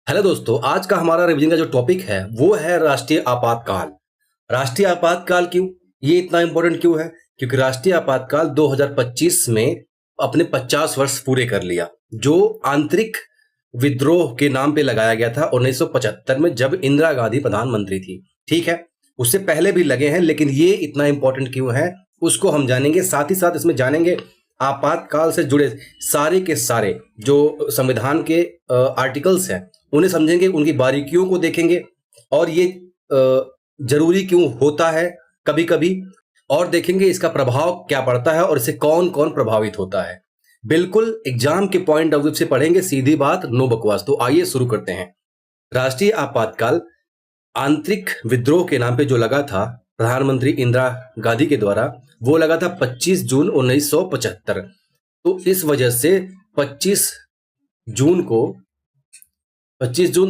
Hello दोस्तों, आज का हमारा रिवीजन का जो टॉपिक है वो है राष्ट्रीय आपातकाल। राष्ट्रीय आपातकाल क्यों, ये इतना इंपॉर्टेंट क्यों है? क्योंकि राष्ट्रीय आपातकाल 2025 में अपने 50 वर्ष पूरे कर लिया, जो आंतरिक विद्रोह के नाम पे लगाया गया था 1975 में, जब इंदिरा गांधी प्रधानमंत्री थी। ठीक है, उससे पहले भी लगे हैं, लेकिन ये इतना इंपॉर्टेंट क्यों है उसको हम जानेंगे। साथ ही साथ इसमें जानेंगे आपातकाल से जुड़े सारे के सारे जो संविधान के आर्टिकल्स हैं, उन्हें समझेंगे, उनकी बारीकियों को देखेंगे और ये जरूरी क्यों होता है कभी कभी, और देखेंगे इसका प्रभाव क्या पड़ता है और इससे कौन कौन प्रभावित होता है। बिल्कुल एग्जाम के पॉइंट ऑफ व्यू से पढ़ेंगे, सीधी बात, नो बकवास। तो आइए शुरू करते हैं। राष्ट्रीय आपातकाल आंतरिक विद्रोह के नाम पे जो लगा था प्रधानमंत्री इंदिरा गांधी के द्वारा, वो लगा था 25 जून 1975। तो इस वजह से 25 जून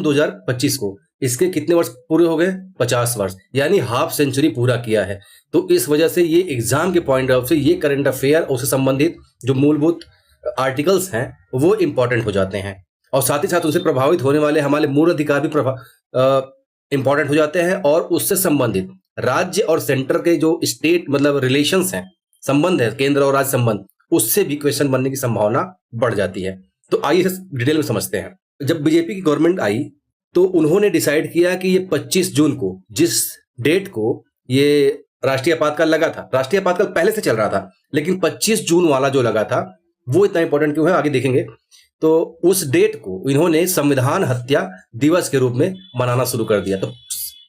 2025 को इसके कितने वर्ष पूरे हो गए? 50 वर्ष, यानी हाफ सेंचुरी पूरा किया है। तो इस वजह से ये एग्जाम के पॉइंट ऑफ से ये करंट अफेयर और उससे संबंधित जो मूलभूत आर्टिकल्स हैं वो इंपॉर्टेंट हो जाते हैं, और साथ ही साथ उनसे प्रभावित होने वाले हमारे मूल अधिकार भी इंपॉर्टेंट हो जाते हैं, और उससे संबंधित राज्य और सेंटर के जो स्टेट मतलब रिलेशंस हैं, संबंध है केंद्र और राज्य संबंध, उससे भी क्वेश्चन बनने की संभावना बढ़ जाती है। तो आइए इसे डिटेल में समझते हैं। जब बीजेपी की गवर्नमेंट आई तो उन्होंने डिसाइड किया कि ये 25 जून को, जिस डेट को ये राष्ट्रीय आपातकाल लगा था, राष्ट्रीय आपातकाल पहले से चल रहा था, लेकिन 25 जून वाला जो लगा था वो इतना इंपॉर्टेंट क्यों है आगे देखेंगे। तो उस डेट को इन्होंने संविधान हत्या दिवस के रूप में मनाना शुरू कर दिया। तो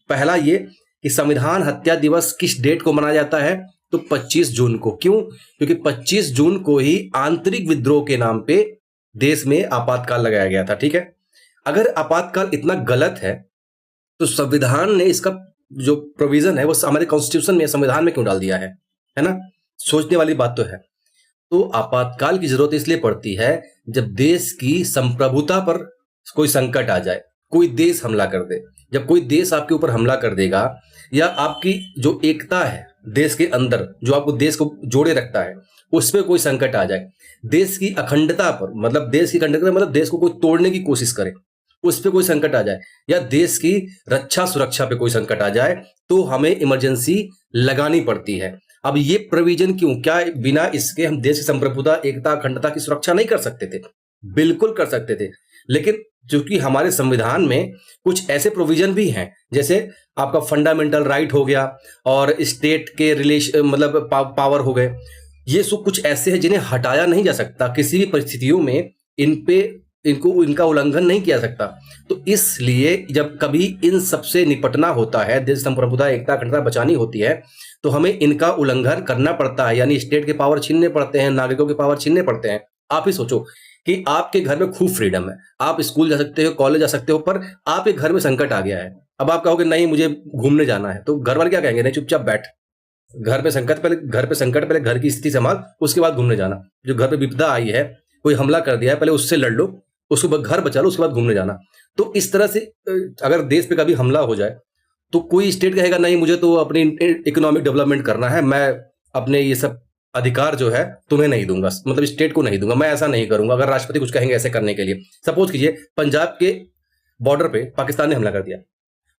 पहला ये कि संविधान हत्या दिवस किस डेट को मनाया जाता है? तो 25 जून को। क्यों? क्योंकि 25 जून को ही आंतरिक विद्रोह के नाम पे देश में आपातकाल लगाया गया था। ठीक है, अगर आपातकाल इतना गलत है तो संविधान ने इसका जो प्रोविजन है वो हमारे कॉन्स्टिट्यूशन में, संविधान में क्यों डाल दिया है ना? सोचने वाली बात तो है। तो आपातकाल की जरूरत इसलिए पड़ती है जब देश की संप्रभुता पर कोई संकट आ जाए, कोई देश हमला कर दे। जब कोई देश आपके ऊपर हमला कर देगा, या आपकी जो एकता है देश के अंदर, जो आपको देश को जोड़े रखता है, उस पर कोई संकट आ जाए, देश की अखंडता पर, मतलब देश की अखंडता मतलब देश को कोई तोड़ने की कोशिश करे, उस पर कोई संकट आ जाए, या देश की रक्षा सुरक्षा पे कोई संकट आ जाए, तो हमें इमरजेंसी लगानी पड़ती है। अब ये प्रोविजन क्यों? क्या बिना इसके हम देश की संप्रभुता, एकता, अखंडता की सुरक्षा नहीं कर सकते थे? बिल्कुल कर सकते थे, लेकिन चूंकि हमारे संविधान में कुछ ऐसे प्रोविजन भी हैं, जैसे आपका फंडामेंटल राइट हो गया और स्टेट के रिलेशन मतलब पावर हो गए, ये सब कुछ ऐसे हैं जिन्हें हटाया नहीं जा सकता किसी भी परिस्थितियों में, इनका उल्लंघन नहीं किया सकता। तो इसलिए जब कभी इन सबसे निपटना होता है, देश संप्रभुता, एकता, अखंडता बचानी होती है, तो हमें इनका उल्लंघन करना पड़ता है, यानी स्टेट के पावर छीनने पड़ते हैं, नागरिकों के पावर छीनने पड़ते हैं। आप ही सोचो कि आपके घर में खूब फ्रीडम है, आप स्कूल जा सकते हो, कॉलेज जा सकते हो, पर आपके घर में संकट आ गया है। अब आप कहोगे नहीं मुझे घूमने जाना है, तो घर वाले क्या कहेंगे? नहीं, चुपचाप बैठ, घर पे संकट पहले घर की स्थिति संभाल, उसके बाद घूमने जाना। जो घर पे विपदा आई है, कोई हमला कर दिया है, पहले उससे लड़ लो, उसके बाद घर बचा लो, उसके बाद घूमने जाना। तो इस तरह से अगर देश पे कभी हमला हो जाए तो कोई स्टेट कहेगा नहीं मुझे तो अपनी इकोनॉमिक डेवलपमेंट करना है, मैं अपने ये सब अधिकार जो है तुम्हें नहीं दूंगा, मतलब स्टेट को नहीं दूंगा, मैं ऐसा नहीं करूंगा। अगर राष्ट्रपति कुछ कहेंगे ऐसे करने के लिए, सपोज कीजिए पंजाब के बॉर्डर पे पाकिस्तान ने हमला कर दिया,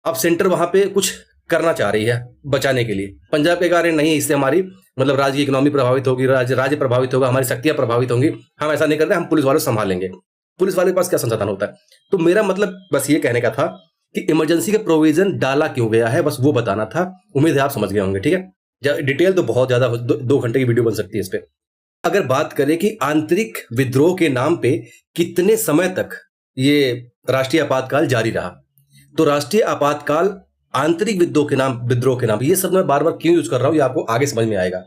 अब सेंटर वहां पे कुछ करना चाह रही है बचाने के लिए, पंजाब के कारण नहीं, इससे हमारी मतलब राज्य की इकोनॉमी प्रभावित होगी, राज्य प्रभावित होगा, हमारी शक्तियां प्रभावित होंगी, हम ऐसा नहीं करते, हम पुलिस वालों संभालेंगे। पुलिस वाले के पास क्या संसाधन होता है? तो मेरा मतलब बस ये कहने का था कि इमरजेंसी का प्रोविजन डाला क्यों गया है, बस वो बताना था। उम्मीद है आप समझ गए होंगे। ठीक है, डिटेल तो बहुत ज्यादा, 2 घंटे की वीडियो बन सकती है इस पे। अगर बात करें कि आंतरिक विद्रोह के नाम पे कितने समय तक ये राष्ट्रीय आपातकाल जारी रहा, तो राष्ट्रीय आपातकाल आंतरिक विद्रोह के नाम, ये सब मैं बार बार क्यों यूज कर रहा हूं ये आपको आगे समझ में आएगा।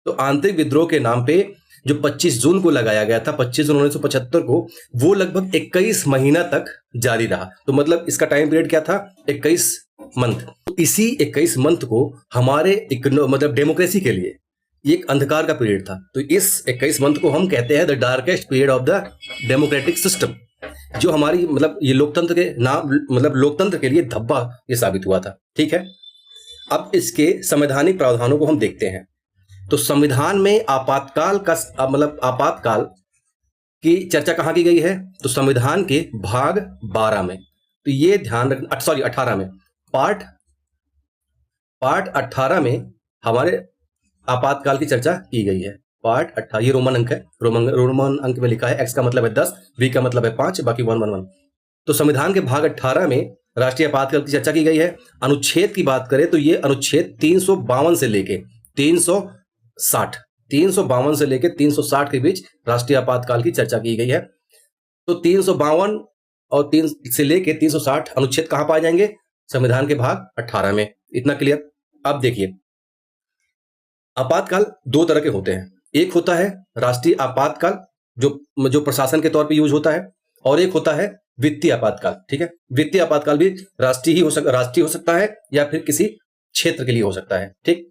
तो आंतरिक विद्रोह के नाम पे जो 25 जून को लगाया गया था, 25 जून 1975 को, वो लगभग 21 महीना तक जारी रहा। तो मतलब इसका टाइम पीरियड क्या था? 21 मंथ। तो इसी 21 मंथ को हमारे मतलब डेमोक्रेसी के लिए एक अंधकार का पीरियड था। तो इस 21 मंथ को हम कहते हैं the darkest period of the democratic system, जो हमारी मतलब ये लोकतंत्र के नाम, मतलब लोकतंत्र के लिए धब्बा ये साबित हुआ था। ठीक है, अब इसके संवैधानिक प्रावधानों को हम देखते हैं। तो संविधान में आपातकाल का मतलब आपातकाल की चर्चा कहां की गई है? तो संविधान के भाग 12 में, तो ये ध्यान रखना, सॉरी 18 में, पार्ट 18 में हमारे आपातकाल की चर्चा की गई है। पार्ट 18, ये रोमन अंक है, रोमन अंक में लिखा है, एक्स का मतलब है 10, वी का मतलब है 5, बाकी 111। तो संविधान के भाग 18 में राष्ट्रीय आपातकाल की चर्चा की गई है। अनुच्छेद की बात करें तो ये अनुच्छेद 352 से लेके 352 से लेके 360 के बीच राष्ट्रीय आपातकाल की चर्चा की गई है। तो 352 और 3 से लेके 360 अनुच्छेद कहां पाए जाएंगे? संविधान के भाग 18 में। इतना क्लियर? अब देखिए, आपातकाल दो तरह के होते हैं। एक होता है राष्ट्रीय आपातकाल, जो प्रशासन के तौर पे यूज होता है, और एक होता है वित्तीय आपातकाल। ठीक है, वित्तीय आपातकाल भी राष्ट्रीय हो सकता है या फिर किसी क्षेत्र के लिए हो सकता है। ठीक,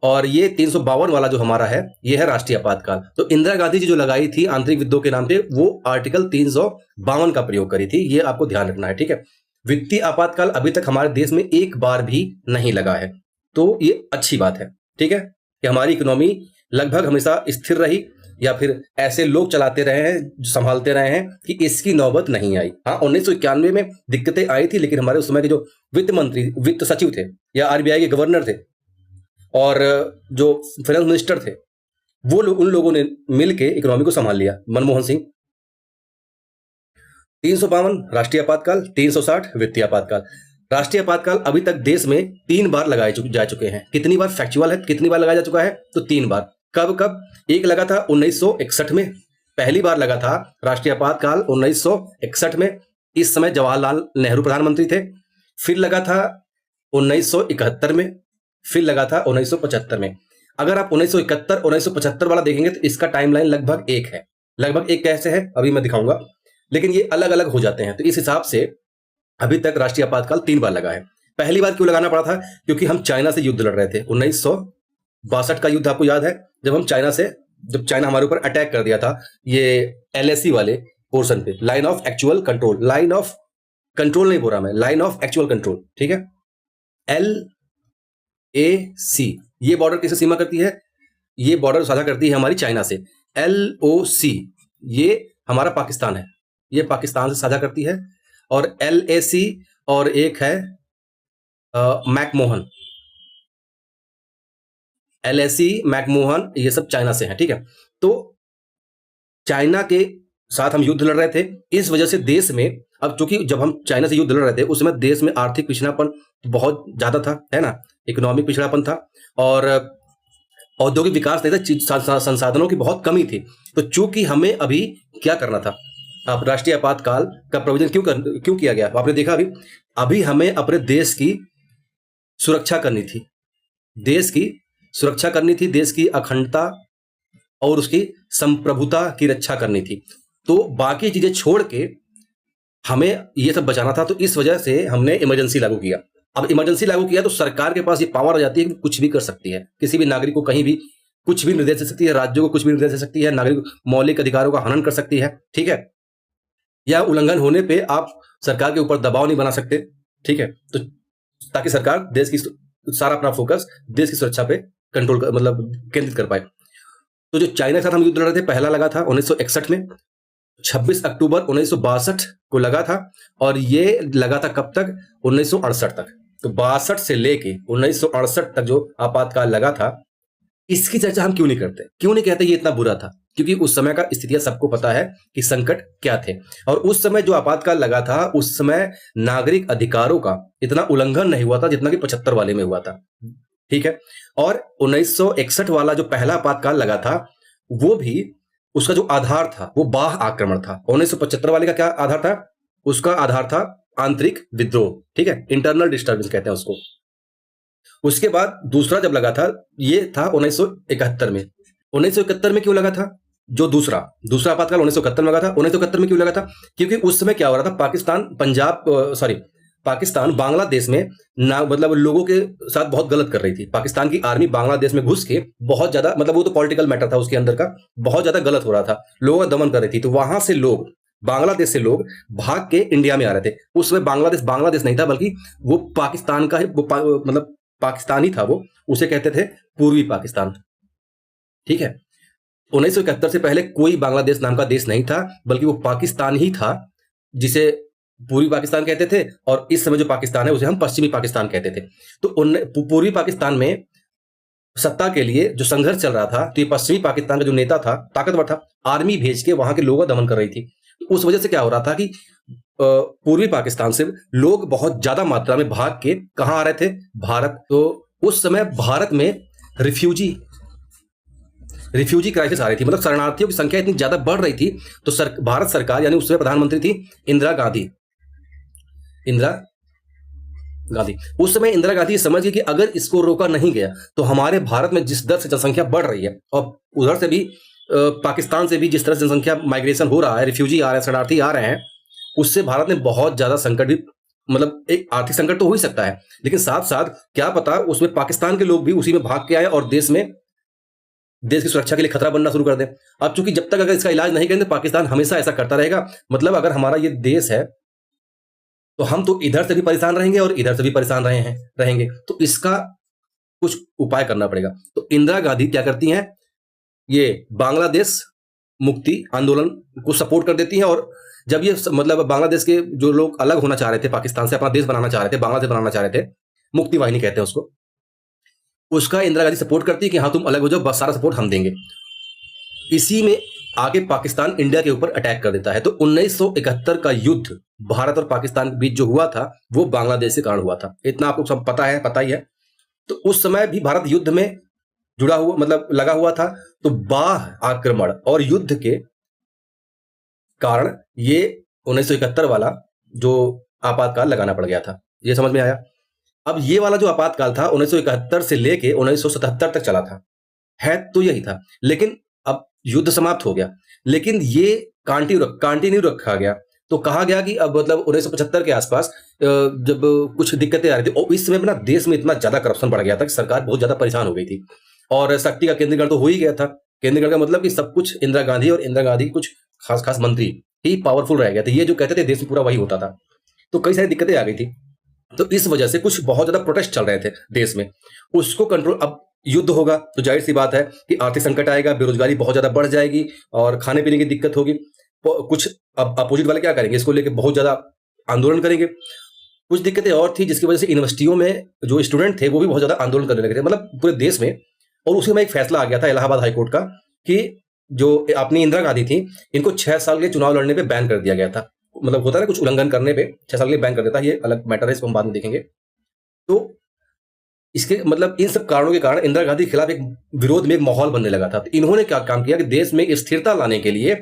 और ये 352 वाला जो हमारा है, ये है राष्ट्रीय आपातकाल। तो इंदिरा गांधी जी जो लगाई थी आंतरिक विद्रोह के नाम पे, वो आर्टिकल 352 का प्रयोग करी थी, ये आपको ध्यान रखना है। ठीक है, वित्तीय आपातकाल अभी तक हमारे देश में एक बार भी नहीं लगा है, तो ये अच्छी बात है। ठीक है, कि हमारी इकोनॉमी लगभग हमेशा स्थिर रही, या फिर ऐसे लोग चलाते रहे हैं, जो संभालते रहे हैं कि इसकी नौबत नहीं आई। हाँ, 1991 में दिक्कतें आई थी, लेकिन हमारे उस समय के जो वित्त मंत्री, वित्त सचिव थे, या आरबीआई के गवर्नर थे, और जो फाइनेंस मिनिस्टर थे, वो लोग, उन लोगों ने मिलके इकोनॉमी को संभाल लिया। मनमोहन सिंह। 352 राष्ट्रीय आपातकाल, 360 वित्तीय आपातकाल। राष्ट्रीय आपातकाल अभी तक देश में 3 बार लगाए जा चुके हैं। कितनी बार? फैक्चुअल है, कितनी बार लगाया जा चुका है? तो 3 बार। कब कब? एक लगा था 1961 में, पहली बार लगा था राष्ट्रीय आपातकाल 1961 में, इस समय जवाहरलाल नेहरू प्रधानमंत्री थे। फिर लगा था 1971 में, फिर लगा था 1975 में। अगर आप 1971 1975 वाला देखेंगे तो इसका टाइमलाइन लगभग एक है। लगभग एक कैसे है अभी मैं दिखाऊंगा, लेकिन ये अलग अलग हो जाते हैं। तो इस हिसाब से अभी तक राष्ट्रीय आपातकाल 3 बार लगा है। पहली बार क्यों लगाना पड़ा था? क्योंकि हम चाइना से युद्ध लड़ रहे थे। 1962 का युद्ध आपको याद है, जब चाइना हमारे ऊपर अटैक कर दिया था, ये एलएसी वाले पोर्शन पे, line of actual control, line of control नहीं बोल रहा मैं, लाइन ऑफ एक्चुअल कंट्रोल। ठीक है, LAC, ये बॉर्डर किससे सीमा करती है? ये बॉर्डर साझा करती है हमारी चाइना से। LOC, ये हमारा पाकिस्तान है, ये पाकिस्तान से साझा करती है। और LAC और एक है मैकमोहन, LAC, मैकमोहन, ये सब चाइना से है। ठीक है, तो चाइना के साथ हम युद्ध लड़ रहे थे। इस वजह से देश में, अब चूंकि जब हम चाइना से युद्ध लड़ रहे थे उस समय देश में आर्थिक पिछड़ापन बहुत ज्यादा था, है ना, इकोनॉमिक पिछड़ापन था, और औद्योगिक विकास नहीं था, संसाधनों की बहुत कमी थी। तो चूंकि हमें अभी क्या करना था, अब राष्ट्रीय आपातकाल का प्रोविजन क्यों किया गया? आपने देखा अभी हमें अपने देश की सुरक्षा करनी थी, देश की सुरक्षा करनी थी, देश की अखंडता और उसकी संप्रभुता की रक्षा करनी थी। तो बाकी चीजें छोड़ के हमें ये सब बचाना था। तो इस वजह से हमने इमरजेंसी लागू किया। अब इमरजेंसी लागू किया तो सरकार के पास ये पावर आ जाती है कि कुछ भी कर सकती है, किसी भी नागरिक को कहीं भी कुछ भी निर्देश दे सकती है, राज्यों को कुछ भी निर्देश दे सकती है, नागरिक मौलिक अधिकारों का हनन कर सकती है। ठीक है, या उल्लंघन होने पे आप सरकार के ऊपर दबाव नहीं बना सकते। ठीक है, तो ताकि सरकार देश की सारा अपना फोकस देश की सुरक्षा पे मतलब केंद्रित कर पाए। तो जो चाइना के साथ हम युद्ध लड़ रहे थे, पहला लगा था 1961 में, 26 अक्टूबर 1962 को लगा था, और ये लगा था कब तक? 1968 तक। तो 62 से लेके 1968 तक जो आपातकाल लगा था, इसकी चर्चा हम क्यों नहीं करते? क्यों नहीं कहते ये इतना बुरा था? क्योंकि उस समय का स्थितियां सबको पता है कि संकट क्या थे, और उस समय जो आपातकाल लगा था उस समय नागरिक अधिकारों का इतना उल्लंघन नहीं हुआ था जितना कि 75 वाले में हुआ था। ठीक है, और 1961 वाला जो पहला आपातकाल लगा था, वो भी उसका जो आधार था वो बाह्य आक्रमण था। 1975 वाले का क्या आधार था? उसका आधार था आंतरिक विद्रोह। ठीक है, इंटरनल डिस्टर्बेंस कहते हैं उसको। उसके बाद दूसरा जब लगा था, ये था 1971 में। 1971 में क्यों लगा था? जो दूसरा आपातकाल 1971 में लगा था। 1971 में क्यों लगा था? क्योंकि उस समय क्या हो रहा था, पाकिस्तान बांग्लादेश में मतलब लोगों के साथ बहुत गलत कर रही थी। पाकिस्तान की आर्मी बांग्लादेश में घुस के बहुत ज्यादा, मतलब वो तो पॉलिटिकल मैटर था उसके अंदर का, बहुत ज्यादा गलत हो रहा था, लोगों का दमन कर रही थी। तो वहां से लोग, बांग्लादेश से लोग भाग के इंडिया में आ रहे थे। उस समय बांग्लादेश नहीं था, बल्कि वो पाकिस्तान का मतलब पाकिस्तान ही था, वो उसे कहते थे पूर्वी पाकिस्तान। ठीक है, 1971 से पहले कोई बांग्लादेश नाम का देश नहीं था, बल्कि वो पाकिस्तान ही था, जिसे पूर्वी पाकिस्तान कहते थे, और इस समय जो पाकिस्तान है उसे हम पश्चिमी पाकिस्तान कहते थे। तो पूर्वी पाकिस्तान में सत्ता के लिए जो संघर्ष चल रहा था, तो ये पश्चिमी पाकिस्तान का जो नेता था, ताकतवर था, आर्मी भेज के वहां के लोगों का दमन कर रही थी। तो उस वजह से क्या हो रहा था कि पूर्वी पाकिस्तान से लोग बहुत ज्यादा मात्रा में भाग के कहां आ रहे थे? भारत। तो उस समय भारत में रिफ्यूजी क्राइसिस आ रही थी, मतलब शरणार्थियों की संख्या इतनी ज्यादा बढ़ रही थी। तो भारत सरकार, यानी उस समय प्रधानमंत्री थी इंदिरा गांधी। उस समय इंदिरा गांधी ये समझ गई कि अगर इसको रोका नहीं गया तो हमारे भारत में जिस दर से जनसंख्या बढ़ रही है, और उधर से भी पाकिस्तान से भी जिस तरह से जनसंख्या माइग्रेशन हो रहा है, रिफ्यूजी आ रहे हैं, शरणार्थी आ रहे हैं, उससे भारत में बहुत ज्यादा संकट भी, मतलब एक आर्थिक संकट तो हो ही सकता है, लेकिन साथ साथ क्या पता उसमें पाकिस्तान के लोग भी उसी में भाग के आए और देश की सुरक्षा के लिए खतरा बनना शुरू कर दें। अब चूंकि जब तक अगर इसका इलाज नहीं करेंगे, पाकिस्तान हमेशा ऐसा करता रहेगा। मतलब अगर हमारा ये देश है तो हम तो इधर से भी परेशान रहेंगे और इधर से भी परेशान रहेंगे। तो इसका कुछ उपाय करना पड़ेगा। तो इंदिरा गांधी क्या करती हैं, ये बांग्लादेश मुक्ति आंदोलन को सपोर्ट कर देती हैं। और जब ये मतलब बांग्लादेश के जो लोग अलग होना चाह रहे थे, पाकिस्तान से अपना देश बनाना चाह रहे थे, बांग्लादेश बनाना चाह रहे थे, मुक्ति वाहिनी कहते हैं उसको, उसका इंदिरा गांधी सपोर्ट करती है कि हाँ तुम अलग हो जाओ, बस सारा सपोर्ट हम देंगे। इसी में आगे पाकिस्तान इंडिया के ऊपर अटैक कर देता है। तो 1971 का युद्ध भारत और पाकिस्तान के बीच जो हुआ था वो बांग्लादेश के कारण हुआ था। इतना आपको सब पता ही है। तो उस समय भी भारत युद्ध में जुड़ा हुआ, मतलब लगा हुआ था। तो बाह्य आक्रमण और युद्ध के कारण ये 1971 वाला जो आपातकाल लगाना पड़ गया था। ये समझ में आया? अब ये वाला जो आपातकाल था 1971 से लेके 1977 तक चला था, है तो यही था। लेकिन अब युद्ध समाप्त हो गया, लेकिन ये कंटिन्यू रखा गया। तो कहा गया कि अब मतलब 1975 के आसपास जब कुछ दिक्कतें आ रही थी, और इस समय ना देश में इतना ज्यादा करप्शन बढ़ गया था कि सरकार बहुत ज्यादा परेशान हो गई थी, और शक्ति का केंद्रीकरण तो हो ही गया था। केंद्रीकरण का मतलब कि सब कुछ इंदिरा गांधी और इंदिरा गांधी कुछ खास मंत्री ही पावरफुल रह गए थे। ये जो कहते थे देश में पूरा वही होता था। तो कई सारी दिक्कतें आ गई थी। तो इस वजह से कुछ बहुत ज्यादा प्रोटेस्ट चल रहे थे देश में, उसको कंट्रोल, अब युद्ध होगा तो जाहिर सी बात है कि आर्थिक संकट आएगा, बेरोजगारी बहुत ज्यादा बढ़ जाएगी और खाने पीने की दिक्कत होगी। कुछ अब अपोजिट वाले क्या करेंगे, इसको लेकर बहुत ज्यादा आंदोलन करेंगे। कुछ दिक्कतें और थी जिसकी वजह से यूनिवर्सिटियों में जो स्टूडेंट थे वो भी बहुत ज्यादा आंदोलन करने लगे थे, मतलब पूरे देश में। और उसी में एक फैसला आ गया था इलाहाबाद हाईकोर्ट का कि जो अपनी इंदिरा गांधी थी, इनको 6 साल के चुनाव लड़ने पे बैन कर दिया गया था। मतलब होता है ना, कुछ उल्लंघन करने पे 6 साल के लिए बैन कर देता है। ये अलग मैटर है, इसको हम बाद में देखेंगे। तो इसके मतलब इन सब कारणों के कारण इंदिरा गांधी के खिलाफ एक विरोध में एक माहौल बनने लगा था। तो इन्होंने क्या काम किया कि देश में स्थिरता लाने के लिए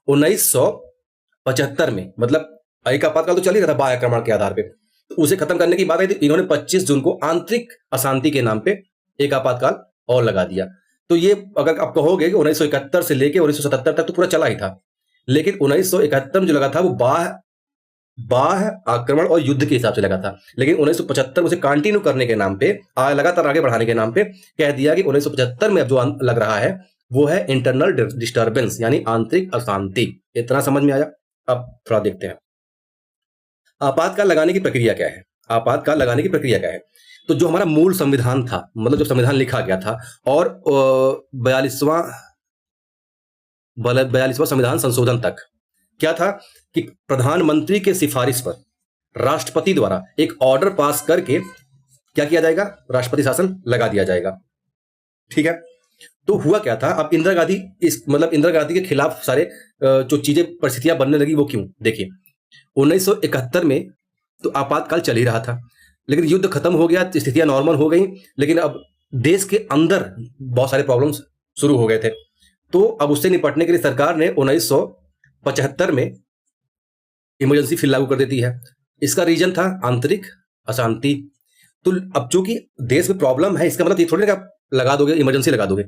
1975 में, मतलब एक आपातकाल तो चल ही रहा था बाह्य आक्रमण के आधार पे, तो उसे खत्म करने की बात आई थी। इन्होंने 25 जून को आंतरिक अशांति के नाम पे एक आपातकाल और लगा दिया। तो ये अगर आप कहोगे कि 1971 से लेकर 1977 तक तो पूरा चला ही था, लेकिन 1971 में जो लगा था वो बाह्य आक्रमण और युद्ध के हिसाब से लगा था। लेकिन 1975 उसे कंटिन्यू करने के नाम पे, लगातार आगे बढ़ाने के नाम पे कह दिया कि 1975 में अब जो लग रहा है वो है इंटरनल डिस्टर्बेंस, यानी आंतरिक अशांति। इतना समझ में आया? अब थोड़ा देखते हैं आपातकाल लगाने की प्रक्रिया क्या है। आपातकाल लगाने की प्रक्रिया क्या है? तो जो हमारा मूल संविधान था, मतलब जो संविधान लिखा गया था, और 42वां संविधान संशोधन तक क्या था कि प्रधानमंत्री के सिफारिश पर राष्ट्रपति द्वारा एक ऑर्डर पास करके क्या किया जाएगा, राष्ट्रपति शासन लगा दिया जाएगा। ठीक है। तो हुआ क्या था, अब इंदिरा गांधी इंदिरा गांधी के खिलाफ सारे जो चीजें परिस्थितियां बनने लगी वो क्यों, देखिए 1971 में तो आपातकाल चल ही रहा था, लेकिन युद्ध खत्म हो गया, स्थितियां नॉर्मल हो गई, लेकिन अब देश के अंदर बहुत सारे प्रॉब्लम्स शुरू हो गए थे। तो अब उससे निपटने के लिए सरकार ने 1975 में इमरजेंसी फिर लागू कर देती है। इसका रीजन था आंतरिक अशांति। तो अब चूंकि देश में प्रॉब्लम है, इसका मतलब ये थोड़ी ना लगा दोगे, इमरजेंसी लगा दोगे,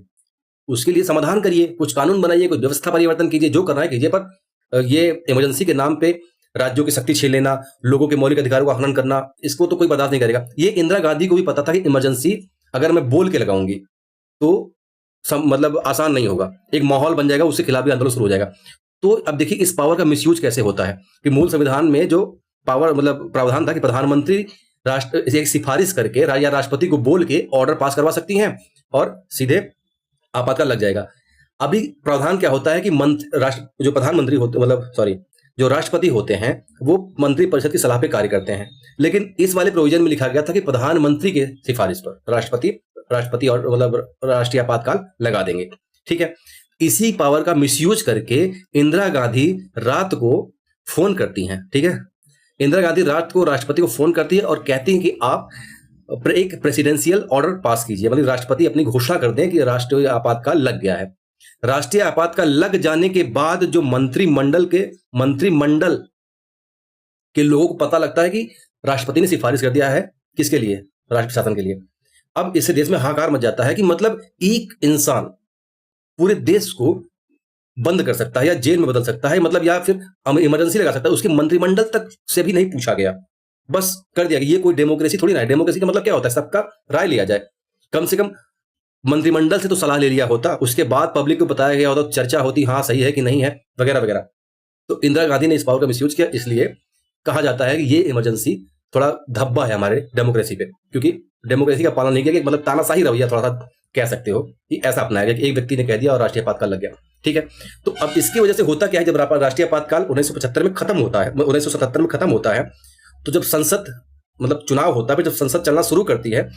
उसके लिए समाधान करिए, कुछ कानून बनाइए, कुछ व्यवस्था परिवर्तन कीजिए, जो करना है कीजिए। पर ये इमरजेंसी के नाम पे राज्यों की शक्ति छीन लेना, लोगों के मौलिक अधिकारों का हनन करना, इसको तो कोई बर्दाश्त नहीं करेगा। ये इंदिरा गांधी को भी पता था कि इमरजेंसी अगर मैं बोल के लगाऊंगी तो मतलब आसान नहीं होगा, एक माहौल बन जाएगा, उसके खिलाफ भी आंदोलन शुरू हो जाएगा। तो अब देखिए इस पावर का मिसयूज कैसे होता है कि मूल संविधान में जो पावर मतलब प्रावधान था कि प्रधानमंत्री एक सिफारिश करके या राष्ट्रपति को बोल के ऑर्डर पास करवा सकती हैं और सीधे आपातकाल लग जाएगा। अभी प्रावधान क्या होता है कि जो प्रधानमंत्री होते, मतलब सॉरी, जो राष्ट्रपति होते हैं वो मंत्रिपरिषद की सलाह पे कार्य करते हैं, लेकिन इस वाले प्रोविजन में लिखा गया था कि प्रधानमंत्री के सिफारिश पर राष्ट्रपति और मतलब राष्ट्रीय आपातकाल लगा देंगे। ठीक है, इसी पावर का मिसयूज करके इंदिरा गांधी रात को फोन करती हैं। ठीक है, इंदिरा गांधी रात को राष्ट्रपति को फोन करती है और कहती हैं कि आप एक प्रेसिडेंशियल ऑर्डर पास कीजिए, मतलब राष्ट्रपति अपनी घोषणा कर दें कि राष्ट्रीय आपातकाल लग गया है। राष्ट्रीय आपातकाल लग जाने के बाद जो मंत्रिमंडल के लोगों को पता लगता है कि राष्ट्रपति ने सिफारिश कर दिया है, किसके लिए? राष्ट्र शासन के लिए। अब इससे देश में हाहाकार मच जाता है कि मतलब एक इंसान पूरे देश को बंद कर सकता है या जेल में बदल सकता है, मतलब या फिर इमरजेंसी लगा सकता है, उसके मंत्रिमंडल तक से भी नहीं पूछा गया, बस कर दिया। ये कोई डेमोक्रेसी थोड़ी ना है। डेमोक्रेसी का मतलब क्या होता है? सबका राय लिया जाए। कम से कम मंत्रिमंडल से तो सलाह ले लिया होता, उसके बाद पब्लिक को बताया गया होता, चर्चा होती, हाँ सही है कि नहीं है, वगैरह वगैरह। तो इंदिरा गांधी ने इस पावर का मिसयूज किया, इसलिए कहा जाता है कि ये इमरजेंसी थोड़ा धब्बा है हमारे डेमोक्रेसी पे, क्योंकि डेमोक्रेसी का पालन नहीं किया, मतलब तानाशाही रवैया थोड़ा सा कह सकते हो कि ऐसा अपनाया गया कि एक व्यक्ति ने कह दिया और राष्ट्रीय आपातकाल लग गया। ठीक है, तो अब इसकी वजह से होता क्या है, जब राष्ट्रीय आपातकाल 1975 में खत्म होता है, 1977 में खत्म होता है, तो जब संसद मतलब चुनाव होता है, जब संसद चलना शुरू करती है,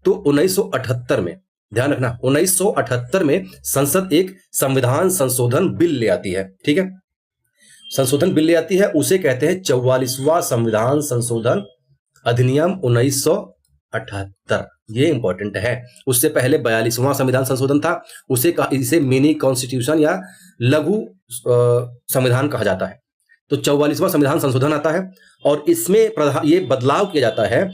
तो 1978 में, ध्यान रखना, 1978 में संसद एक संविधान संशोधन बिल ले आती है। ठीक है, संशोधन बिल ले आती है, उसे कहते हैं 44वां संविधान संशोधन अधिनियम 1978। ये इंपॉर्टेंट है। उससे पहले 42वां संविधान संशोधन था, इसे मिनी कॉन्स्टिट्यूशन या लघु संविधान कहा जाता है। तो 44वां संविधान संशोधन आता है और इसमें ये बदलाव किया जाता है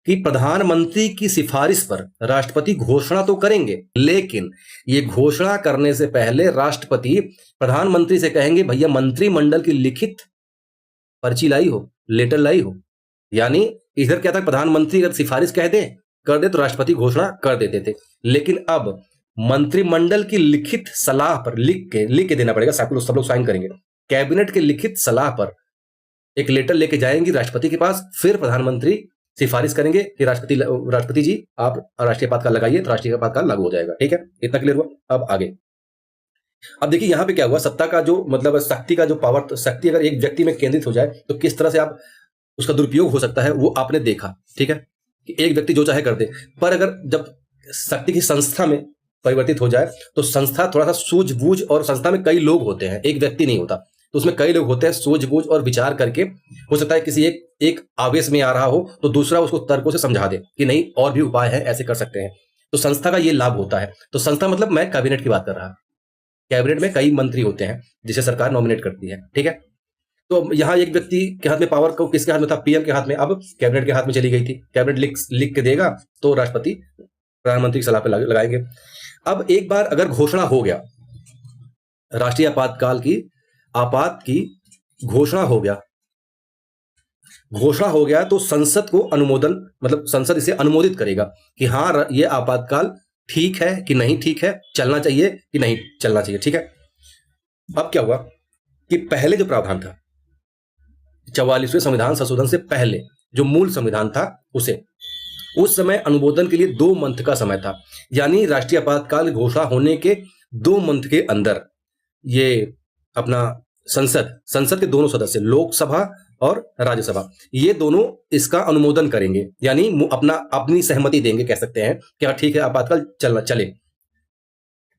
कि प्रधानमंत्री की सिफारिश पर राष्ट्रपति घोषणा तो करेंगे, लेकिन ये घोषणा करने से पहले राष्ट्रपति प्रधानमंत्री से कहेंगे, भैया मंत्रिमंडल की लिखित पर्ची लाई हो, लेटर लाई हो। यानी इधर क्या था, प्रधानमंत्री अगर सिफारिश कर दे तो राष्ट्रपति घोषणा कर देते थे, लेकिन अब मंत्रिमंडल की लिखित सलाह पर लिख के देना पड़ेगा, सब लोग साइन करेंगे। कैबिनेट की लिखित सलाह पर एक लेटर लेके जाएंगी राष्ट्रपति के पास, फिर प्रधानमंत्री सिफारिश करेंगे कि राष्ट्रपति जी आप राष्ट्रीय आपातकाल लगाइए, तो राष्ट्रीय आपातकाल लागू हो जाएगा। ठीक है, इतना क्लियर हुआ। अब आगे, अब देखिए यहां पे क्या हुआ, सत्ता का जो मतलब शक्ति का जो पावर, शक्ति अगर एक व्यक्ति में केंद्रित हो जाए तो किस तरह से आप उसका दुरुपयोग हो सकता है, वो आपने देखा। ठीक है, कि एक व्यक्ति जो चाहे कर दे, पर अगर जब शक्ति की संस्था में परिवर्तित हो जाए तो संस्था थोड़ा सा सूझबूझ, और संस्था में कई लोग होते हैं, एक व्यक्ति नहीं होता, तो उसमें कई लोग होते हैं, सूझबूझ और विचार करके, हो सकता है किसी एक आवेश में आ रहा हो तो दूसरा उसको तर्कों से समझा दे कि नहीं और भी उपाय है, ऐसे कर सकते हैं। तो संस्था का ये लाभ होता है। तो संस्था मतलब मैं कैबिनेट की बात कर रहा, कैबिनेट में कई मंत्री होते हैं जिसे सरकार नॉमिनेट करती है। ठीक है, तो यहाँ एक व्यक्ति के हाथ में पावर को, किसके हाथ में था? पीएम के हाथ में, अब कैबिनेट के हाथ में चली गई थी। कैबिनेट लिख के देगा तो राष्ट्रपति प्रधानमंत्री की सलाह पे लगाएंगे। अब एक बार अगर घोषणा हो गया, राष्ट्रीय आपातकाल की घोषणा हो गया तो संसद को अनुमोदन, मतलब संसद इसे अनुमोदित करेगा कि हाँ ये आपातकाल ठीक है कि नहीं ठीक है, चलना चाहिए कि नहीं चलना चाहिए। ठीक है, अब क्या हुआ कि पहले जो प्रावधान था 44वें संविधान संशोधन से पहले जो मूल संविधान था, उस समय अनुमोदन के लिए 2 मंथ का समय था। यानी राष्ट्रीय आपातकाल घोषणा होने के 2 मंथ के अंदर ये अपना संसद के दोनों सदस्य, लोकसभा और राज्यसभा, ये दोनों इसका अनुमोदन करेंगे, यानी अपनी सहमति देंगे, कह सकते हैं कि हाँ ठीक है आपातकाल चले।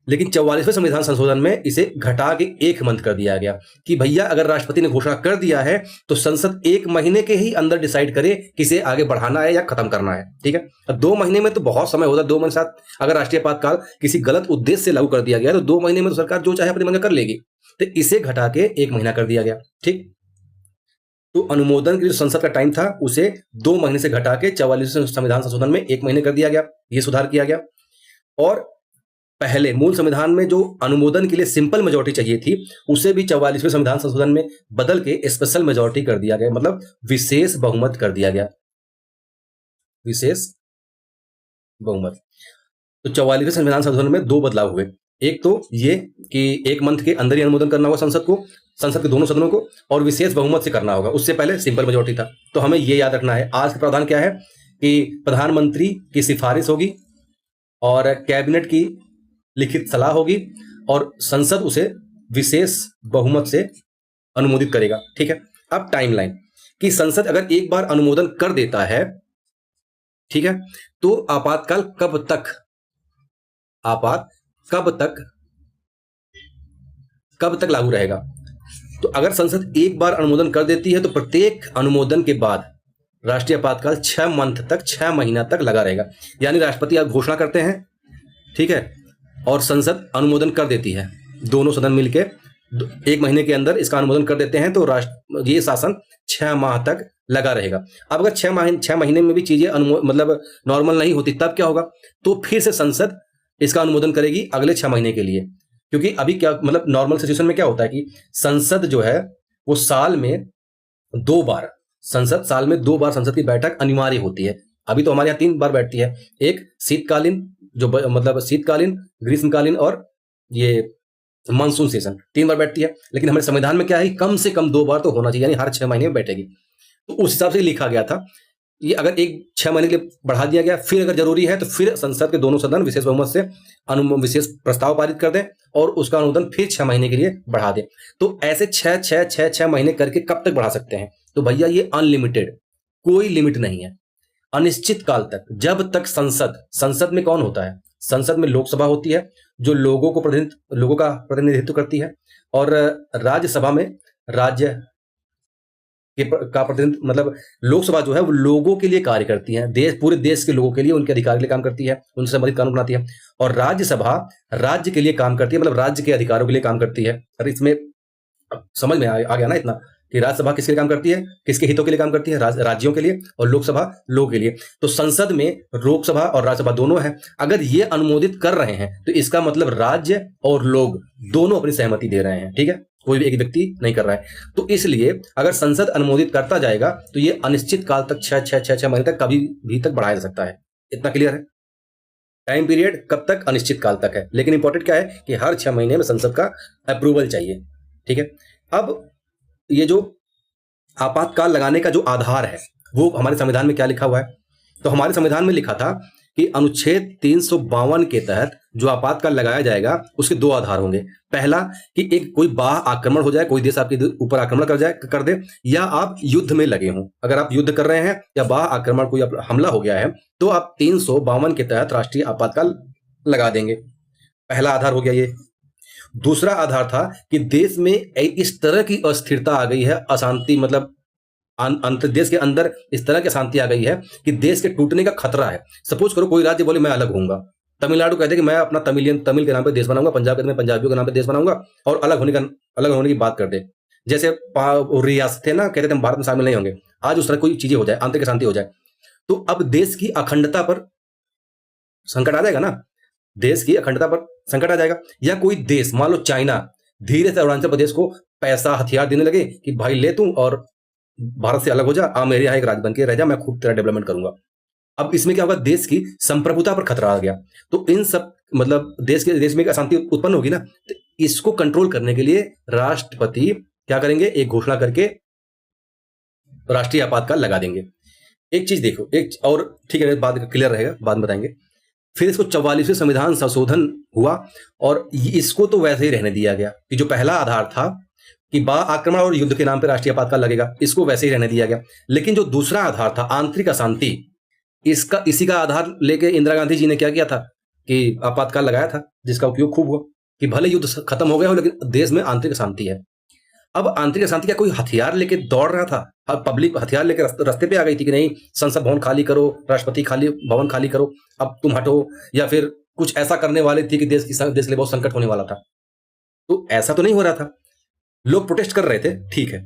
लेकिन 44वें संविधान संशोधन में इसे घटा के 1 मंथ कर दिया गया कि भैया अगर राष्ट्रपति ने घोषणा कर दिया है तो संसद 1 महीने के ही अंदर डिसाइड करे कि इसे आगे बढ़ाना है या खत्म करना है। ठीक है, अब 2 महीने में तो बहुत समय होता है। 2 महीने साथ अगर राष्ट्रीय आपातकाल किसी गलत उद्देश्य से लागू कर दिया गया तो 2 महीने में तो सरकार जो चाहे अपनी मंग कर लेगी, तो इसे घटा के 1 महीना कर दिया गया। ठीक, तो अनुमोदन के जो संसद का टाइम था उसे 2 महीने से घटा के 44वें संविधान संशोधन में 1 महीने कर दिया गया। ये सुधार किया गया। और पहले मूल संविधान में जो अनुमोदन के लिए सिंपल मेजॉरिटी चाहिए थी, उसे भी 44वें संविधान संशोधन में बदल के स्पेशल मेजॉरिटी कर दिया गया, मतलब विशेष बहुमत कर दिया गया, विशेष बहुमत। तो 44वें संविधान संशोधन में 2 बदलाव हुए। एक तो ये कि 1 मंथ के अंदर ही अनुमोदन करना होगा संसद के दोनों सदनों को, और विशेष बहुमत से करना होगा। उससे पहले सिंपल मेजॉरिटी था। तो हमें ये याद रखना है, आज का प्रावधान क्या है कि प्रधानमंत्री की सिफारिश होगी और कैबिनेट की लिखित सलाह होगी और संसद उसे विशेष बहुमत से अनुमोदित करेगा। ठीक है, अब टाइमलाइन कि संसद अगर एक बार अनुमोदन कर देता है, ठीक है, तो आपातकाल कब तक लागू रहेगा। तो अगर संसद एक बार अनुमोदन कर देती है तो प्रत्येक अनुमोदन के बाद राष्ट्रीय आपातकाल 6 महीना तक लगा रहेगा। यानी राष्ट्रपति आप घोषणा करते हैं, ठीक है, और संसद अनुमोदन कर देती है, दोनों सदन मिलके 1 महीने के अंदर इसका अनुमोदन कर देते हैं, तो ये शासन 6 माह तक लगा रहेगा। अब अगर 6 महीने में भी चीजें मतलब नॉर्मल नहीं होती, तब क्या होगा, तो फिर से संसद इसका अनुमोदन करेगी अगले 6 महीने के लिए। क्योंकि अभी क्या मतलब नॉर्मल सिचुएशन में क्या होता है कि संसद जो है वो साल में 2 बार संसद की बैठक अनिवार्य होती है। अभी तो हमारे यहाँ 3 बार बैठती है, एक शीतकालीन मतलब शीतकालीन, ग्रीष्मकालीन और ये मानसून सेशन, 3 बार बैठती है। लेकिन हमारे संविधान में क्या है, कम से कम 2 बार तो होना चाहिए, यानी हर 6 महीने में बैठेगी। तो उस हिसाब से लिखा गया था। ये अगर 6 महीने के लिए बढ़ा दिया गया, फिर अगर जरूरी है तो फिर संसद के दोनों सदन विशेष बहुमत से विशेष प्रस्ताव पारित कर दें और उसका अनुमोदन फिर 6 महीने के लिए बढ़ा दें। तो ऐसे 6 महीने करके कब तक बढ़ा सकते हैं, तो भैया ये अनलिमिटेड, कोई लिमिट नहीं है, अनिश्चित काल तक। जब तक संसद में कौन होता है, संसद में लोकसभा होती है जो लोगों का प्रतिनिधित्व करती है, और राज्यसभा में राज्य का प्रतिनिधित्व, मतलब लोकसभा जो है वो लोगों के लिए कार्य करती है, पूरे देश के लोगों के लिए, उनके अधिकार के लिए काम करती है, उनसे संबंधित कानून बनाती है। और राज्यसभा राज्य के लिए काम करती है, मतलब राज्य के अधिकारों के लिए काम करती है। और इसमें समझ में आ गया ना इतना कि राज्यसभा किसके लिए काम करती है, किसके हितों के लिए काम करती है, राज्यों के लिए, और लोकसभा लोगों के लिए। तो संसद में लोकसभा और राज्यसभा दोनों है। अगर ये अनुमोदित कर रहे हैं तो इसका मतलब राज्य और लोग दोनों अपनी सहमति दे रहे हैं। ठीक है, कोई भी एक व्यक्ति नहीं कर रहा है। तो इसलिए अगर संसद अनुमोदित करता जाएगा तो ये अनिश्चित काल तक 6 महीने तक कभी भी तक बढ़ाया जा सकता है। इतना क्लियर है। टाइम पीरियड कब तक, अनिश्चित काल तक है। लेकिन इंपॉर्टेंट क्या है कि हर 6 महीने में संसद का अप्रूवल चाहिए। ठीक है, अब ये जो आपातकाल लगाने का जो आधार है वो हमारे संविधान में क्या लिखा हुआ है, तो हमारे संविधान में लिखा था कि अनुच्छेद 352 के तहत जो आपातकाल लगाया जाएगा उसके 2 आधार होंगे। पहला कि एक कोई बाह्य आक्रमण हो जाए, कोई देश आपके ऊपर आक्रमण कर दे, या आप युद्ध में लगे हों। अगर आप युद्ध कर रहे हैं या बाह्य आक्रमण, कोई हमला हो गया है, तो आप 352 के तहत राष्ट्रीय आपातकाल लगा देंगे। पहला आधार हो गया ये। दूसरा आधार था कि देश में इस तरह की अस्थिरता आ गई है, अशांति, मतलब देश के अंदर इस तरह की अशांति आ गई है कि देश के टूटने का खतरा है। सपोज करो कोई राज्य बोले मैं अलग होऊंगा, तमिलनाडु कहते कि मैं अपना तमिल के नाम पे देश बनाऊंगा, पंजाब कहते मैं पंजाबियों के नाम पे देश बनाऊंगा, और अलग होने की बात कर दे। जैसे रियासत थे ना, कहते थे हम भारत में शामिल नहीं होंगे। आज उस तरह कोई चीजें हो जाए, आंतरिक अशांति हो जाए, तो अब देश की अखंडता पर संकट आ जाएगा ना, देश की अखंडता पर संकट आ जाएगा। या कोई देश, मान लो चाइना, धीरे से अरुणाचल प्रदेश को पैसा, हथियार देने लगे कि भाई ले तू और भारत से अलग हो जा, आ मेरे यहाँ एक राज्य बन के रह जा, मैं खूब तेरा डेवलपमेंट करूंगा। अब इसमें क्या होगा, देश की संप्रभुता पर खतरा आ गया। तो इन सब मतलब देश में एक अशांति उत्पन्न होगी ना, तो इसको कंट्रोल करने के लिए राष्ट्रपति क्या करेंगे, एक घोषणा करके राष्ट्रीय आपातकाल लगा देंगे। एक चीज देखो, एक और, ठीक है, बाद क्लियर रहेगा, बाद में बताएंगे। फिर इसको 44वें संविधान संशोधन हुआ और इसको तो वैसे ही रहने दिया गया कि जो पहला आधार था कि बाह्य आक्रमण और युद्ध के नाम पर राष्ट्रीय आपातकाल लगेगा, इसको वैसे ही रहने दिया गया। लेकिन जो दूसरा आधार था, आंतरिक अशांति, इसी का आधार लेके इंदिरा गांधी जी ने क्या किया था कि आपातकाल लगाया था, जिसका उपयोग खूब हुआ कि भले युद्ध खत्म हो गया हो लेकिन देश में आंतरिक अशांति है। अब आंतरिक अशांति क्या कोई हथियार लेके दौड़ रहा था, पब्लिक हथियार लेके रास्ते पे आ गई थी कि नहीं संसद भवन खाली करो, राष्ट्रपति भवन खाली करो, अब तुम हटो, या फिर कुछ ऐसा करने वाले थे कि देश के लिए बहुत संकट होने वाला था। तो ऐसा तो नहीं हो रहा था, लोग प्रोटेस्ट कर रहे थे, ठीक है,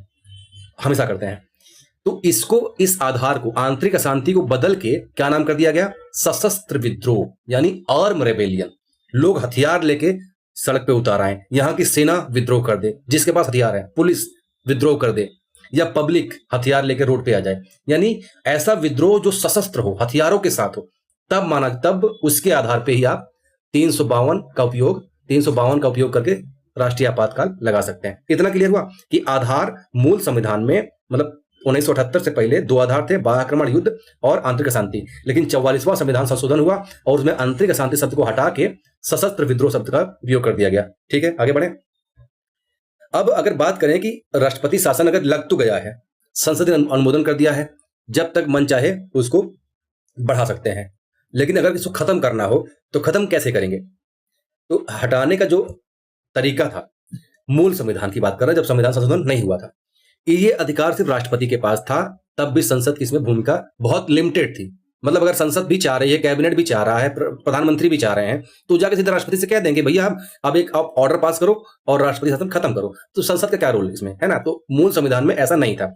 हमेशा करते हैं। तो इस आधार को, आंतरिक अशांति को बदल के क्या नाम कर दिया गया, सशस्त्र विद्रोह, यानी आर्म रेबेलियन। लोग हथियार लेके सड़क पे उतार आए, यहां की सेना विद्रोह कर दे, जिसके पास हथियार है, पुलिस विद्रोह कर दे, या पब्लिक हथियार लेके रोड पे आ जाए, यानी ऐसा विद्रोह जो सशस्त्र हो, हथियारों के साथ हो, तब उसके आधार पे ही आप 352 का उपयोग करके राष्ट्रीय आपातकाल लगा सकते हैं। इतना क्लियर हुआ कि आधार मूल संविधान में, मतलब 1978 से पहले 2 आधार थे, बाह्य आक्रमण, युद्ध और आंतरिक अशांति। लेकिन 44वां संविधान संशोधन हुआ और उसमें आंतरिक अशांति शब्द को हटा के सशस्त्र विद्रोह शब्द का उपयोग कर दिया गया। ठीक है, आगे बढ़े। अब अगर बात करें कि राष्ट्रपति शासन अगर लग तो गया है, संसद ने अनुमोदन कर दिया है, जब तक मन चाहे उसको बढ़ा सकते हैं, लेकिन अगर इसको खत्म करना हो तो खत्म कैसे करेंगे? तो हटाने का जो तरीका था, मूल संविधान की बात कर रहा है, जब संविधान संशोधन नहीं हुआ था, ये अधिकार सिर्फ राष्ट्रपति के पास था। तब भी संसद की इसमें भूमिका बहुत लिमिटेड थी। मतलब अगर संसद भी चाह रही है, कैबिनेट भी चाह रहा है, प्रधानमंत्री भी चाह रहे हैं, तो जाके सीधे राष्ट्रपति से कह देंगे भैया अब एक आप ऑर्डर पास करो और राष्ट्रपति शासन खत्म करो। तो संसद का क्या रोल इसमें, है ना? तो मूल संविधान में ऐसा नहीं था।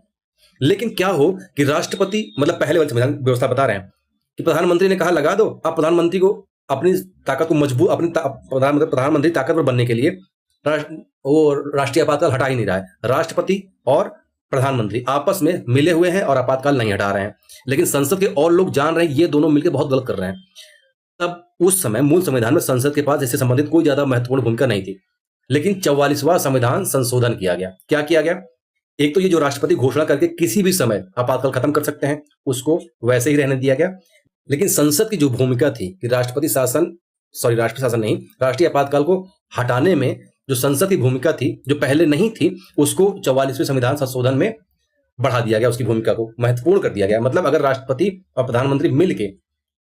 लेकिन क्या हो कि राष्ट्रपति, मतलब पहले वाले संविधान व्यवस्था बता रहे हैं कि प्रधानमंत्री ने कहा लगा दो, अब प्रधानमंत्री को अपनी ताकत को मजबूत, प्रधानमंत्री ताकतवर बनने के लिए वो राष्ट्रीय आपातकाल हटा ही नहीं रहा है। राष्ट्रपति और प्रधानमंत्री आपस में मिले हुए हैं और आपातकाल नहीं हटा रहे हैं, लेकिन संसद के और लोग जान रहे हैं ये दोनों मिलकर बहुत गलत कर रहे हैं। तब उस समय मूल संविधान में संसद के पास इससे संबंधित कोई ज्यादा महत्वपूर्ण भूमिका नहीं थी। लेकिन 44वां संविधान संशोधन किया गया। क्या किया गया? एक तो ये जो राष्ट्रपति घोषणा करके किसी भी समय आपातकाल खत्म कर सकते हैं, उसको वैसे ही रहने दिया गया। लेकिन संसद की जो भूमिका थी कि राष्ट्रपति शासन नहीं, राष्ट्रीय आपातकाल को हटाने में जो संसद की भूमिका थी, जो पहले नहीं थी, उसको 44वें संविधान संशोधन में बढ़ा दिया गया। उसकी भूमिका को महत्वपूर्ण कर दिया गया। मतलब अगर राष्ट्रपति और प्रधानमंत्री मिलके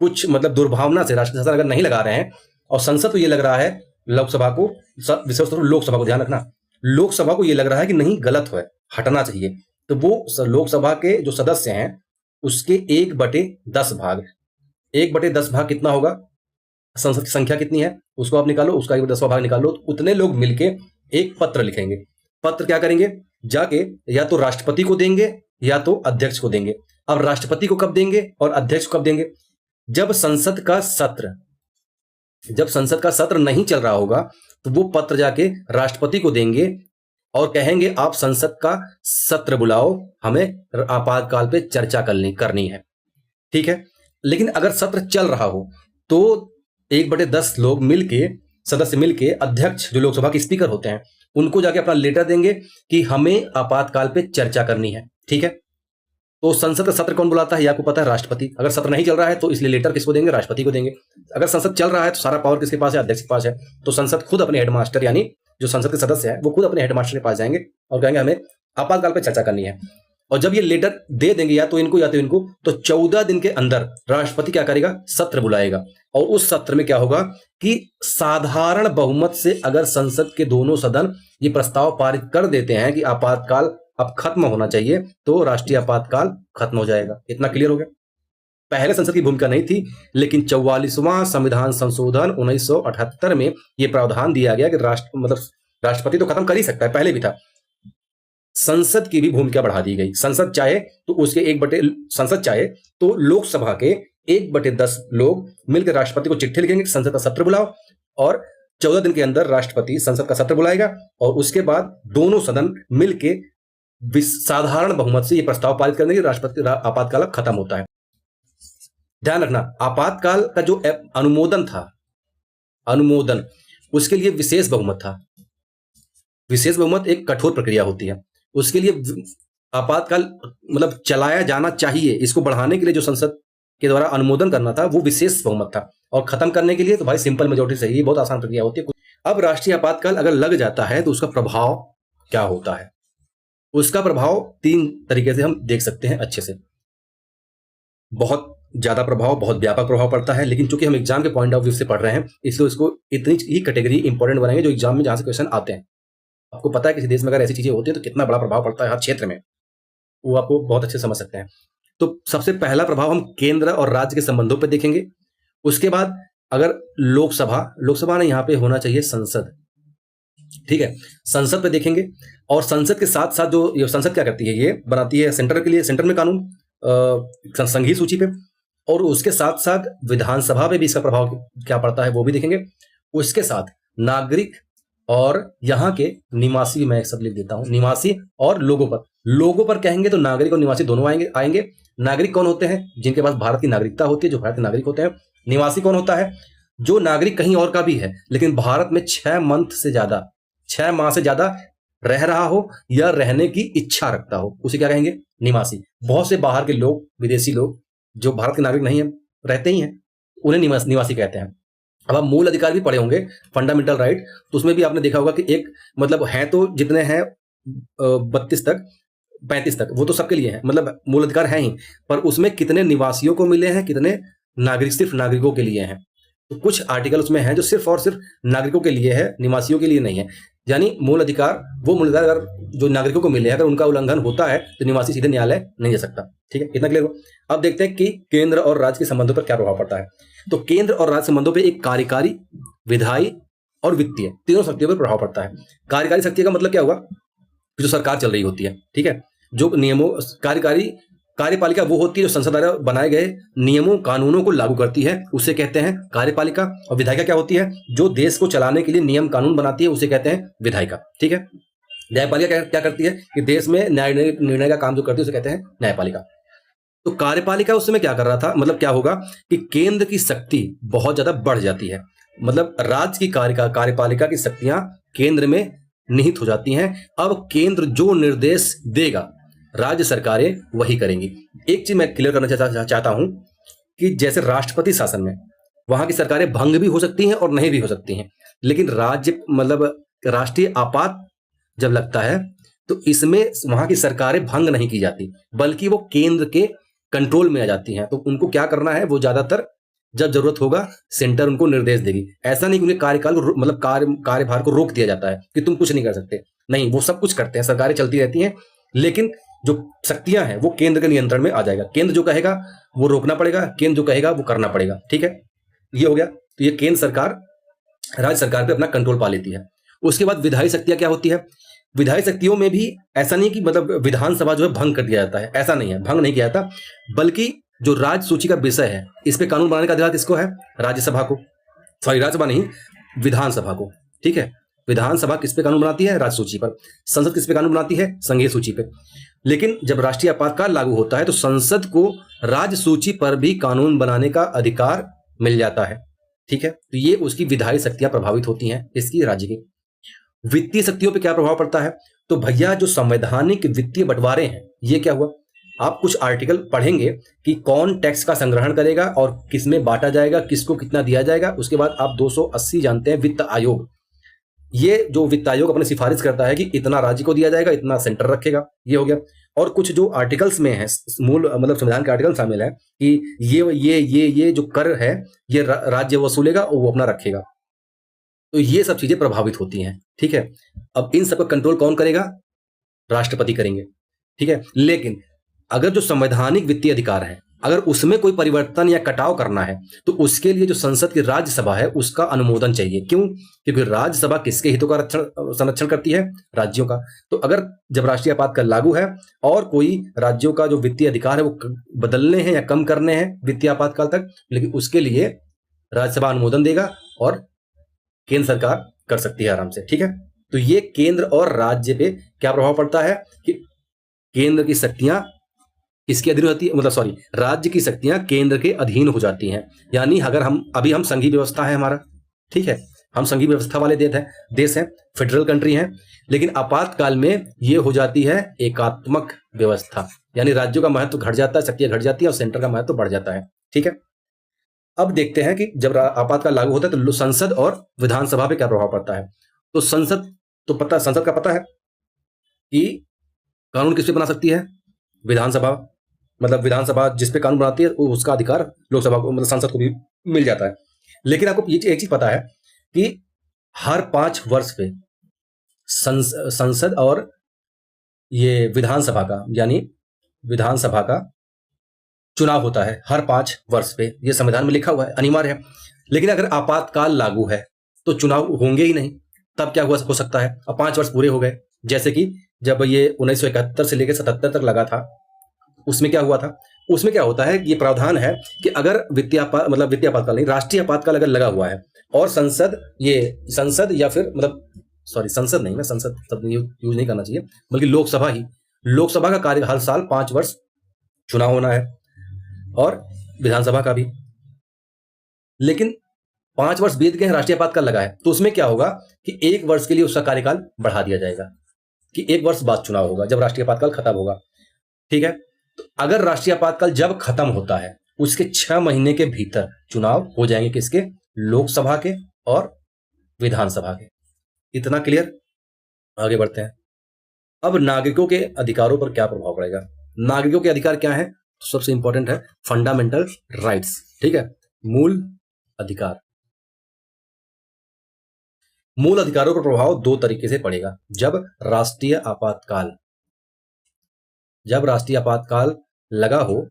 कुछ मतलब दुर्भावना से राष्ट्रीय शासन अगर नहीं लगा रहे हैं और संसद को ये लग रहा है, लोकसभा को, विशेष तौर पर लोकसभा को ध्यान रखना, लोकसभा को ये लग रहा है कि नहीं गलत है, हटना चाहिए, तो वो लोकसभा के जो सदस्य हैं उसके 1/10 भाग, 1/10 भाग कितना होगा? संसद की संख्या कितनी है उसको आप निकालो, उसका 1/10वां भाग निकालो। उतने लोग मिलके एक पत्र लिखेंगे। पत्र क्या करेंगे? जाके या तो राष्ट्रपति को देंगे या तो अध्यक्ष को देंगे। अब राष्ट्रपति को कब देंगे और अध्यक्ष को कब देंगे? जब संसद का सत्र नहीं चल रहा होगा तो वो पत्र जाके राष्ट्रपति को देंगे और कहेंगे आप संसद का सत्र बुलाओ, हमें आपातकाल पे चर्चा करनी है। ठीक है। लेकिन अगर सत्र चल रहा हो तो 1/10 लोग मिलके, सदस्य मिलके, अध्यक्ष जो लोकसभा के स्पीकर होते हैं उनको जाके अपना लेटर देंगे कि हमें आपातकाल पे चर्चा करनी है। ठीक है। तो संसद का सत्र कौन बुलाता है ये आपको पता है, राष्ट्रपति। अगर सत्र नहीं चल रहा है तो इसलिए लेटर किसको देंगे? राष्ट्रपति को देंगे। अगर संसद चल रहा है तो सारा पावर किसके पास है? अध्यक्ष के पास है। तो संसद खुद अपने हेडमास्टर, यानी जो संसद के सदस्य है वो खुद अपने हेडमास्टर के पास जाएंगे और कहेंगे हमें आपातकाल पे चर्चा करनी है। और जब ये लेटर दे देंगे या तो इनको तो 14 दिन के अंदर राष्ट्रपति क्या करेगा? सत्र बुलाएगा। और उस सत्र में क्या होगा कि साधारण बहुमत से अगर संसद के दोनों सदन ये प्रस्ताव पारित कर देते हैं कि आपातकाल अब खत्म होना चाहिए, तो राष्ट्रीय आपातकाल खत्म हो जाएगा। इतना क्लियर हो गया? पहले संसद की भूमिका नहीं थी, लेकिन 44वां संविधान संशोधन 1978 में यह प्रावधान दिया गया कि राष्ट्रपति तो खत्म कर ही सकता है, पहले भी था, संसद की भी भूमिका बढ़ा दी गई। संसद चाहे तो लोकसभा के 1/10 लोग मिलकर राष्ट्रपति को चिट्ठी लिखेंगे, संसद का सत्र बुलाओ, और 14 दिन के अंदर राष्ट्रपति संसद का सत्र बुलाएगा और उसके बाद दोनों सदन मिलके साधारण बहुमत से यह प्रस्ताव पारित करने की राष्ट्रपति आपातकाल खत्म होता है। ध्यान रखना, आपातकाल का जो अनुमोदन उसके लिए विशेष बहुमत था। विशेष बहुमत एक कठोर प्रक्रिया होती है, उसके लिए आपातकाल मतलब चलाया जाना चाहिए। इसको बढ़ाने के लिए जो संसद के द्वारा अनुमोदन करना था वो विशेष बहुमत था, और खत्म करने के लिए तो भाई सिंपल मेजोरिटी से ही, बहुत आसान प्रक्रिया होती है। अब राष्ट्रीय आपातकाल अगर लग जाता है तो उसका प्रभाव क्या होता है? उसका प्रभाव 3 तरीके से हम देख सकते हैं अच्छे से। बहुत ज्यादा प्रभाव, बहुत व्यापक प्रभाव पड़ता है, लेकिन चूंकि हम एग्जाम के पॉइंट ऑफ व्यू से पढ़ रहे हैं इसलिए इसको इतनी ही कैटेगरी इंपॉर्टेंट बनाएंगे जो एग्जाम में जहां से क्वेश्चन आते हैं। आपको पता है किसी देश में अगर ऐसी चीजें होती है तो कितना बड़ा प्रभाव पड़ता है हर क्षेत्र में, वो आपको बहुत अच्छे समझ सकते हैं। तो सबसे पहला प्रभाव हम केंद्र और राज्य के संबंधों पर देखेंगे। उसके बाद अगर लोकसभा ने यहाँ पे होना चाहिए संसद, ठीक है, संसद पे देखेंगे। और संसद के साथ साथ जो ये संसद क्या करती है, ये बनाती है सेंटर में कानून संघीय सूची पे, और उसके साथ साथ विधानसभा पे भी इसका प्रभाव क्या पड़ता है वो भी देखेंगे। उसके साथ नागरिक और यहाँ के निवासी, मैं सब लिख देता हूं, निवासी और लोगों पर कहेंगे तो नागरिक और निवासी दोनों आएंगे। नागरिक कौन होते हैं? जिनके पास भारत की नागरिकता होती है, जो भारत के नागरिक होते हैं। निवासी कौन होता है? जो नागरिक कहीं और का भी है लेकिन भारत में 6 माह से ज्यादा रह रहा हो या रहने की इच्छा रखता हो, उसे क्या कहेंगे? निवासी। बहुत से बाहर के लोग, विदेशी लोग जो भारत के नागरिक नहीं है, रहते ही हैं, उन्हें निवासी कहते हैं। अब आप मूल अधिकार भी पढ़े होंगे, फंडामेंटल राइट, तो उसमें भी आपने देखा होगा कि एक मतलब है तो जितने हैं 32 तक 35 तक, वो तो सबके लिए है, मतलब मूल अधिकार है ही, पर उसमें कितने निवासियों को मिले हैं, कितने नागरिक सिर्फ नागरिकों के लिए हैं। तो कुछ आर्टिकल उसमें हैं जो सिर्फ और सिर्फ नागरिकों के लिए है, निवासियों के लिए नहीं है। यानी मूल अधिकार, वो मूल अधिकार अगर जो नागरिकों को मिले, अगर उनका उल्लंघन होता है तो निवासी सीधे न्यायालय नहीं जा सकता। ठीक है, इतना क्लियर हो। अब देखते हैं कि केंद्र और राज्य के संबंधों पर क्या प्रभाव पड़ता है। तो केंद्र और राज्य संबंधों पर एक कार्यकारी, विधायी और वित्तीय, तीनों शक्तियों पर प्रभाव पड़ता है। कार्यकारी शक्ति का मतलब क्या हुआ, जो सरकार चल रही होती है, ठीक है, जो नियमों, कार्यकारी, कार्यपालिका वो होती है जो संसद द्वारा बनाए गए नियमों कानूनों को लागू करती है, उसे कहते हैं कार्यपालिका। और विधायिका क्या होती है, जो देश को चलाने के लिए नियम कानून बनाती है, उसे कहते हैं विधायिका। ठीक है, न्यायपालिका क्या करती है कि देश में न्याय निर्णय का काम जो करती है उसे कहते हैं न्यायपालिका। तो कार्यपालिका उस समय क्या कर रहा था, मतलब क्या होगा कि केंद्र की शक्ति बहुत ज्यादा बढ़ जाती है, मतलब राज्य की कार्यपालिका की शक्तियां केंद्र में निहित हो जाती हैं। अब केंद्र जो निर्देश देगा राज्य सरकारें वही करेंगी। एक चीज मैं क्लियर करना चाहता हूं कि जैसे राष्ट्रपति शासन में वहां की सरकारें भंग भी हो सकती हैं और नहीं भी हो सकती हैं, लेकिन राज्य मतलब राष्ट्रीय आपात जब लगता है तो इसमें वहां की सरकारें भंग नहीं की जाती, बल्कि वो केंद्र के कंट्रोल में आ जाती हैं। तो उनको क्या करना है, वो ज्यादातर जब जरूरत होगा सेंटर उनको निर्देश देगी। ऐसा नहीं कि उन्हें कार्यकाल को मतलब कार्यभार को रोक दिया जाता है कि तुम कुछ नहीं कर सकते, नहीं, वो सब कुछ करते हैं, सरकारें चलती रहती हैं, लेकिन जो शक्तियां हैं वो केंद्र के नियंत्रण में आ जाएगा। केंद्र जो कहेगा वो रोकना पड़ेगा, केंद्र जो कहेगा वो करना पड़ेगा। ठीक है, ये हो गया। तो ये केंद्र सरकार राज्य सरकार पे अपना कंट्रोल पा लेती है। उसके बाद विधायी शक्तियां क्या होती है, विधायी शक्तियों में भी ऐसा नहीं कि मतलब विधानसभा जो है भंग कर दिया जाता है, ऐसा नहीं है, भंग नहीं किया जाता, बल्कि जो राज्य सूची का विषय है इस पे कानून बनाने का अधिकार किसको है, राज्यसभा को, सॉरी राज्यसभा नहीं, विधानसभा को। ठीक है, विधानसभा किस पे कानून बनाती है, राज्य सूची पर। संसद किस पे कानून बनाती है, संघीय सूची पे। लेकिन जब राष्ट्रीय आपातकाल लागू होता है तो संसद को राज्य सूची पर भी कानून बनाने का अधिकार मिल जाता है। ठीक है, तो ये उसकी विधायी शक्तियां प्रभावित होती हैं इसकी राज्य की। वित्तीय शक्तियों पे क्या प्रभाव पड़ता है, तो भैया जो संवैधानिक वित्तीय बंटवारे हैं, ये क्या हुआ, आप कुछ आर्टिकल पढ़ेंगे कि कौन टैक्स का संग्रहण करेगा और किसमें बांटा जाएगा, किसको कितना दिया जाएगा। उसके बाद आप 280 जानते हैं वित्त आयोग, ये जो वित्त आयोग अपनी सिफारिश करता है कि इतना राज्य को दिया जाएगा, इतना सेंटर रखेगा, ये हो गया। और कुछ जो आर्टिकल्स में है, मूल मतलब संविधान के आर्टिकल शामिल है कि ये जो कर है ये राज्य वसूलेगा और वो अपना रखेगा। तो ये सब चीजें प्रभावित होती हैं। ठीक है, अब इन सब का कंट्रोल कौन करेगा, राष्ट्रपति करेंगे। ठीक है, लेकिन अगर जो संवैधानिक वित्तीय अधिकार है अगर उसमें कोई परिवर्तन या कटाव करना है तो उसके लिए जो संसद की राज्यसभा है उसका अनुमोदन चाहिए। क्यों, क्योंकि राज्यसभा किसके हितों का संरक्षण करती है, राज्यों का। तो अगर जब राष्ट्रीय आपातकाल लागू है और कोई राज्यों का जो वित्तीय अधिकार है वो बदलने हैं या कम करने हैं वित्तीय आपातकाल तक, लेकिन उसके लिए राज्यसभा अनुमोदन देगा और केंद्र सरकार कर सकती है आराम से। ठीक है, तो ये केंद्र और राज्य पे क्या प्रभाव पड़ता है कि केंद्र की शक्तियां किसके अधीन होती है, मतलब सॉरी, राज्य की शक्तियां केंद्र के अधीन हो जाती हैं। यानी अगर हम संघीय व्यवस्था है हमारा, ठीक है, हम संघीय व्यवस्था वाले देश हैं, फेडरल कंट्री हैं, लेकिन आपातकाल में ये हो जाती है एकात्मक व्यवस्था, यानी राज्यों का महत्व घट जाता है, शक्तियां घट जाती है और सेंटर का महत्व बढ़ जाता है। ठीक है, अब देखते हैं कि जब आपातकाल लागू होता है तो संसद और विधानसभा पे क्या प्रभाव पड़ता है। तो संसद का पता है कि कानून किस पे बना सकती है, विधानसभा, मतलब विधानसभा जिस पे कानून बनाती है उसका अधिकार लोकसभा को, मतलब संसद को भी मिल जाता है। लेकिन आपको ये एक चीज पता है कि हर 5 वर्ष पे संसद और ये विधानसभा का, यानी विधानसभा का चुनाव होता है हर 5 वर्ष पे, ये संविधान में लिखा हुआ है, अनिवार्य है। लेकिन अगर आपातकाल लागू है तो चुनाव होंगे ही नहीं, तब क्या हो सकता है, अब 5 वर्ष पूरे हो गए, जैसे कि जब ये 1971 से लेकर 77 तक लगा था, उसमें क्या हुआ था, उसमें क्या होता है, ये प्रावधान है कि अगर वित्तीय आपातकाल नहीं, राष्ट्रीय आपातकाल अगर लगा हुआ है और संसद या फिर मतलब सॉरी संसद नहीं, मैं संसद शब्द यूज नहीं करना चाहिए, बल्कि लोकसभा का कार्य हर साल 5 वर्ष चुनाव होना है और विधानसभा का भी। लेकिन 5 वर्ष बीत गए, राष्ट्रीय आपातकाल लगा है, तो उसमें क्या होगा कि 1 वर्ष के लिए उसका कार्यकाल बढ़ा दिया जाएगा कि 1 वर्ष बाद चुनाव होगा जब राष्ट्रीय आपातकाल खत्म होगा। ठीक है, तो अगर राष्ट्रीय आपातकाल जब खत्म होता है उसके 6 महीने के भीतर चुनाव हो जाएंगे किसके, लोकसभा के और विधानसभा के। इतना क्लियर? आगे बढ़ते हैं। अब नागरिकों के अधिकारों पर क्या प्रभाव पड़ेगा? नागरिकों के अधिकार क्या है? सबसे इंपॉर्टेंट है फंडामेंटल राइट्स, ठीक है, मूल अधिकार। मूल अधिकारों पर प्रभाव दो तरीके से पड़ेगा। जब राष्ट्रीय आपातकाल लगा हो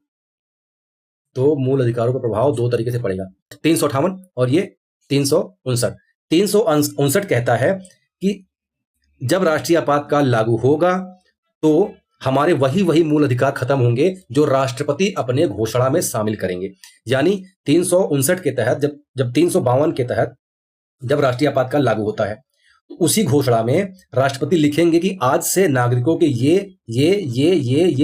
तो मूल अधिकारों पर प्रभाव दो तरीके से पड़ेगा। 358 और ये 359। 359 कहता है कि जब राष्ट्रीय आपातकाल लागू होगा तो हमारे वही मूल अधिकार खत्म होंगे जो राष्ट्रपति अपने घोषणा में शामिल करेंगे। यानी 359 के तहत जब 352 के तहत जब राष्ट्रीय आपातकाल लागू होता है तो उसी घोषणा में राष्ट्रपति लिखेंगे कि आज से नागरिकों के ये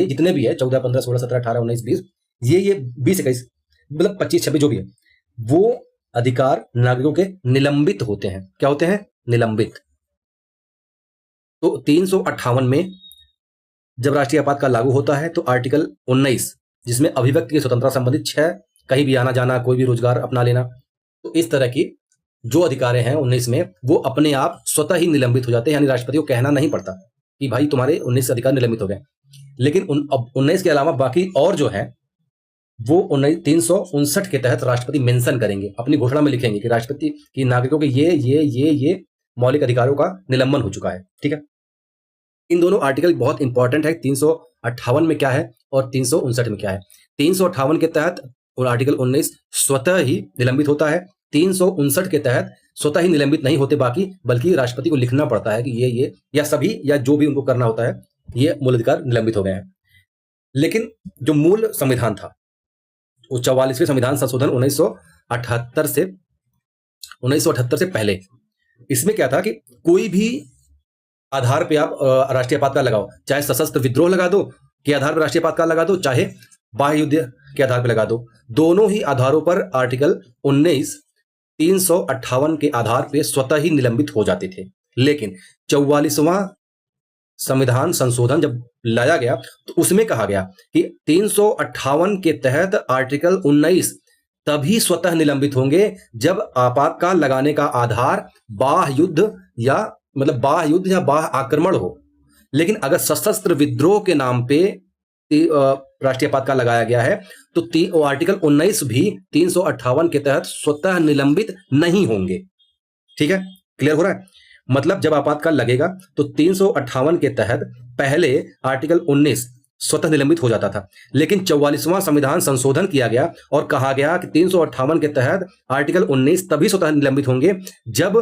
जितने भी है 14, 15, 16, 17, 18, 19, 20, ये 20, 21, मतलब 25, 26 जो भी है, वो अधिकार नागरिकों के निलंबित होते हैं। क्या होते हैं? निलंबित। तो 358 में जब राष्ट्रीय आपातकाल लागू होता है तो आर्टिकल 19 जिसमें अभिव्यक्ति की स्वतंत्रता संबंधित 6, कहीं भी आना जाना, कोई भी रोजगार अपना लेना, तो इस तरह की जो अधिकार हैं 19 में वो अपने आप स्वतः ही निलंबित हो जाते हैं। यानी राष्ट्रपति को कहना नहीं पड़ता कि भाई तुम्हारे 19 अधिकार निलंबित हो गए। लेकिन अब 19 के अलावा बाकी और जो है वो 359 के तहत राष्ट्रपति मेंशन करेंगे, अपनी घोषणा में लिखेंगे कि राष्ट्रपति की नागरिकों के ये मौलिक अधिकारों का निलंबन हो चुका है। ठीक है, इन दोनों आर्टिकल बहुत इंपॉर्टेंट है। 358 में क्या है और 359 में क्या है। 358 के तहत और आर्टिकल 19 स्वतः ही निलंबित होता है। 359 के तहत स्वतः ही निलंबित नहीं होते बाकी, बल्कि राष्ट्रपति को लिखना पड़ता है कि ये या सभी या जो भी उनको करना होता है ये मूल अधिकार निलंबित हो गए हैं। लेकिन जो मूल संविधान था वो 44वें संविधान संशोधन 1978 से पहले, इसमें क्या था कि कोई भी आधार पे आप राष्ट्रीय आपातकाल लगाओ, चाहे सशस्त्र विद्रोह लगा दो के आधार पर राष्ट्रीय आपातकाल लगा दो, चाहे बाह्य युद्ध के आधार पर लगा दो, दोनों ही आधारों पर आर्टिकल 19 358 के आधार पे स्वतः ही निलंबित हो जाते थे। लेकिन 44वां संविधान संशोधन जब लाया गया तो उसमें कहा गया कि 358 के तहत आर्टिकल 19 तभी स्वतः निलंबित होंगे जब आपातकाल लगाने का आधार बाह्य युद्ध या बाह्य आक्रमण हो। लेकिन अगर सशस्त्र विद्रोह के नाम पे राष्ट्रीय आपातकाल लगाया गया है तो आर्टिकल 19 भी 358 के तहत स्वतः निलंबित नहीं होंगे। ठीक है, क्लियर हो रहा है? मतलब जब आपातकाल लगेगा तो 358 के तहत पहले आर्टिकल 19 स्वतः निलंबित हो जाता था, लेकिन 44वां संविधान संशोधन किया गया और कहा गया कि 358 के तहत आर्टिकल 19 तभी स्वतः निलंबित होंगे जब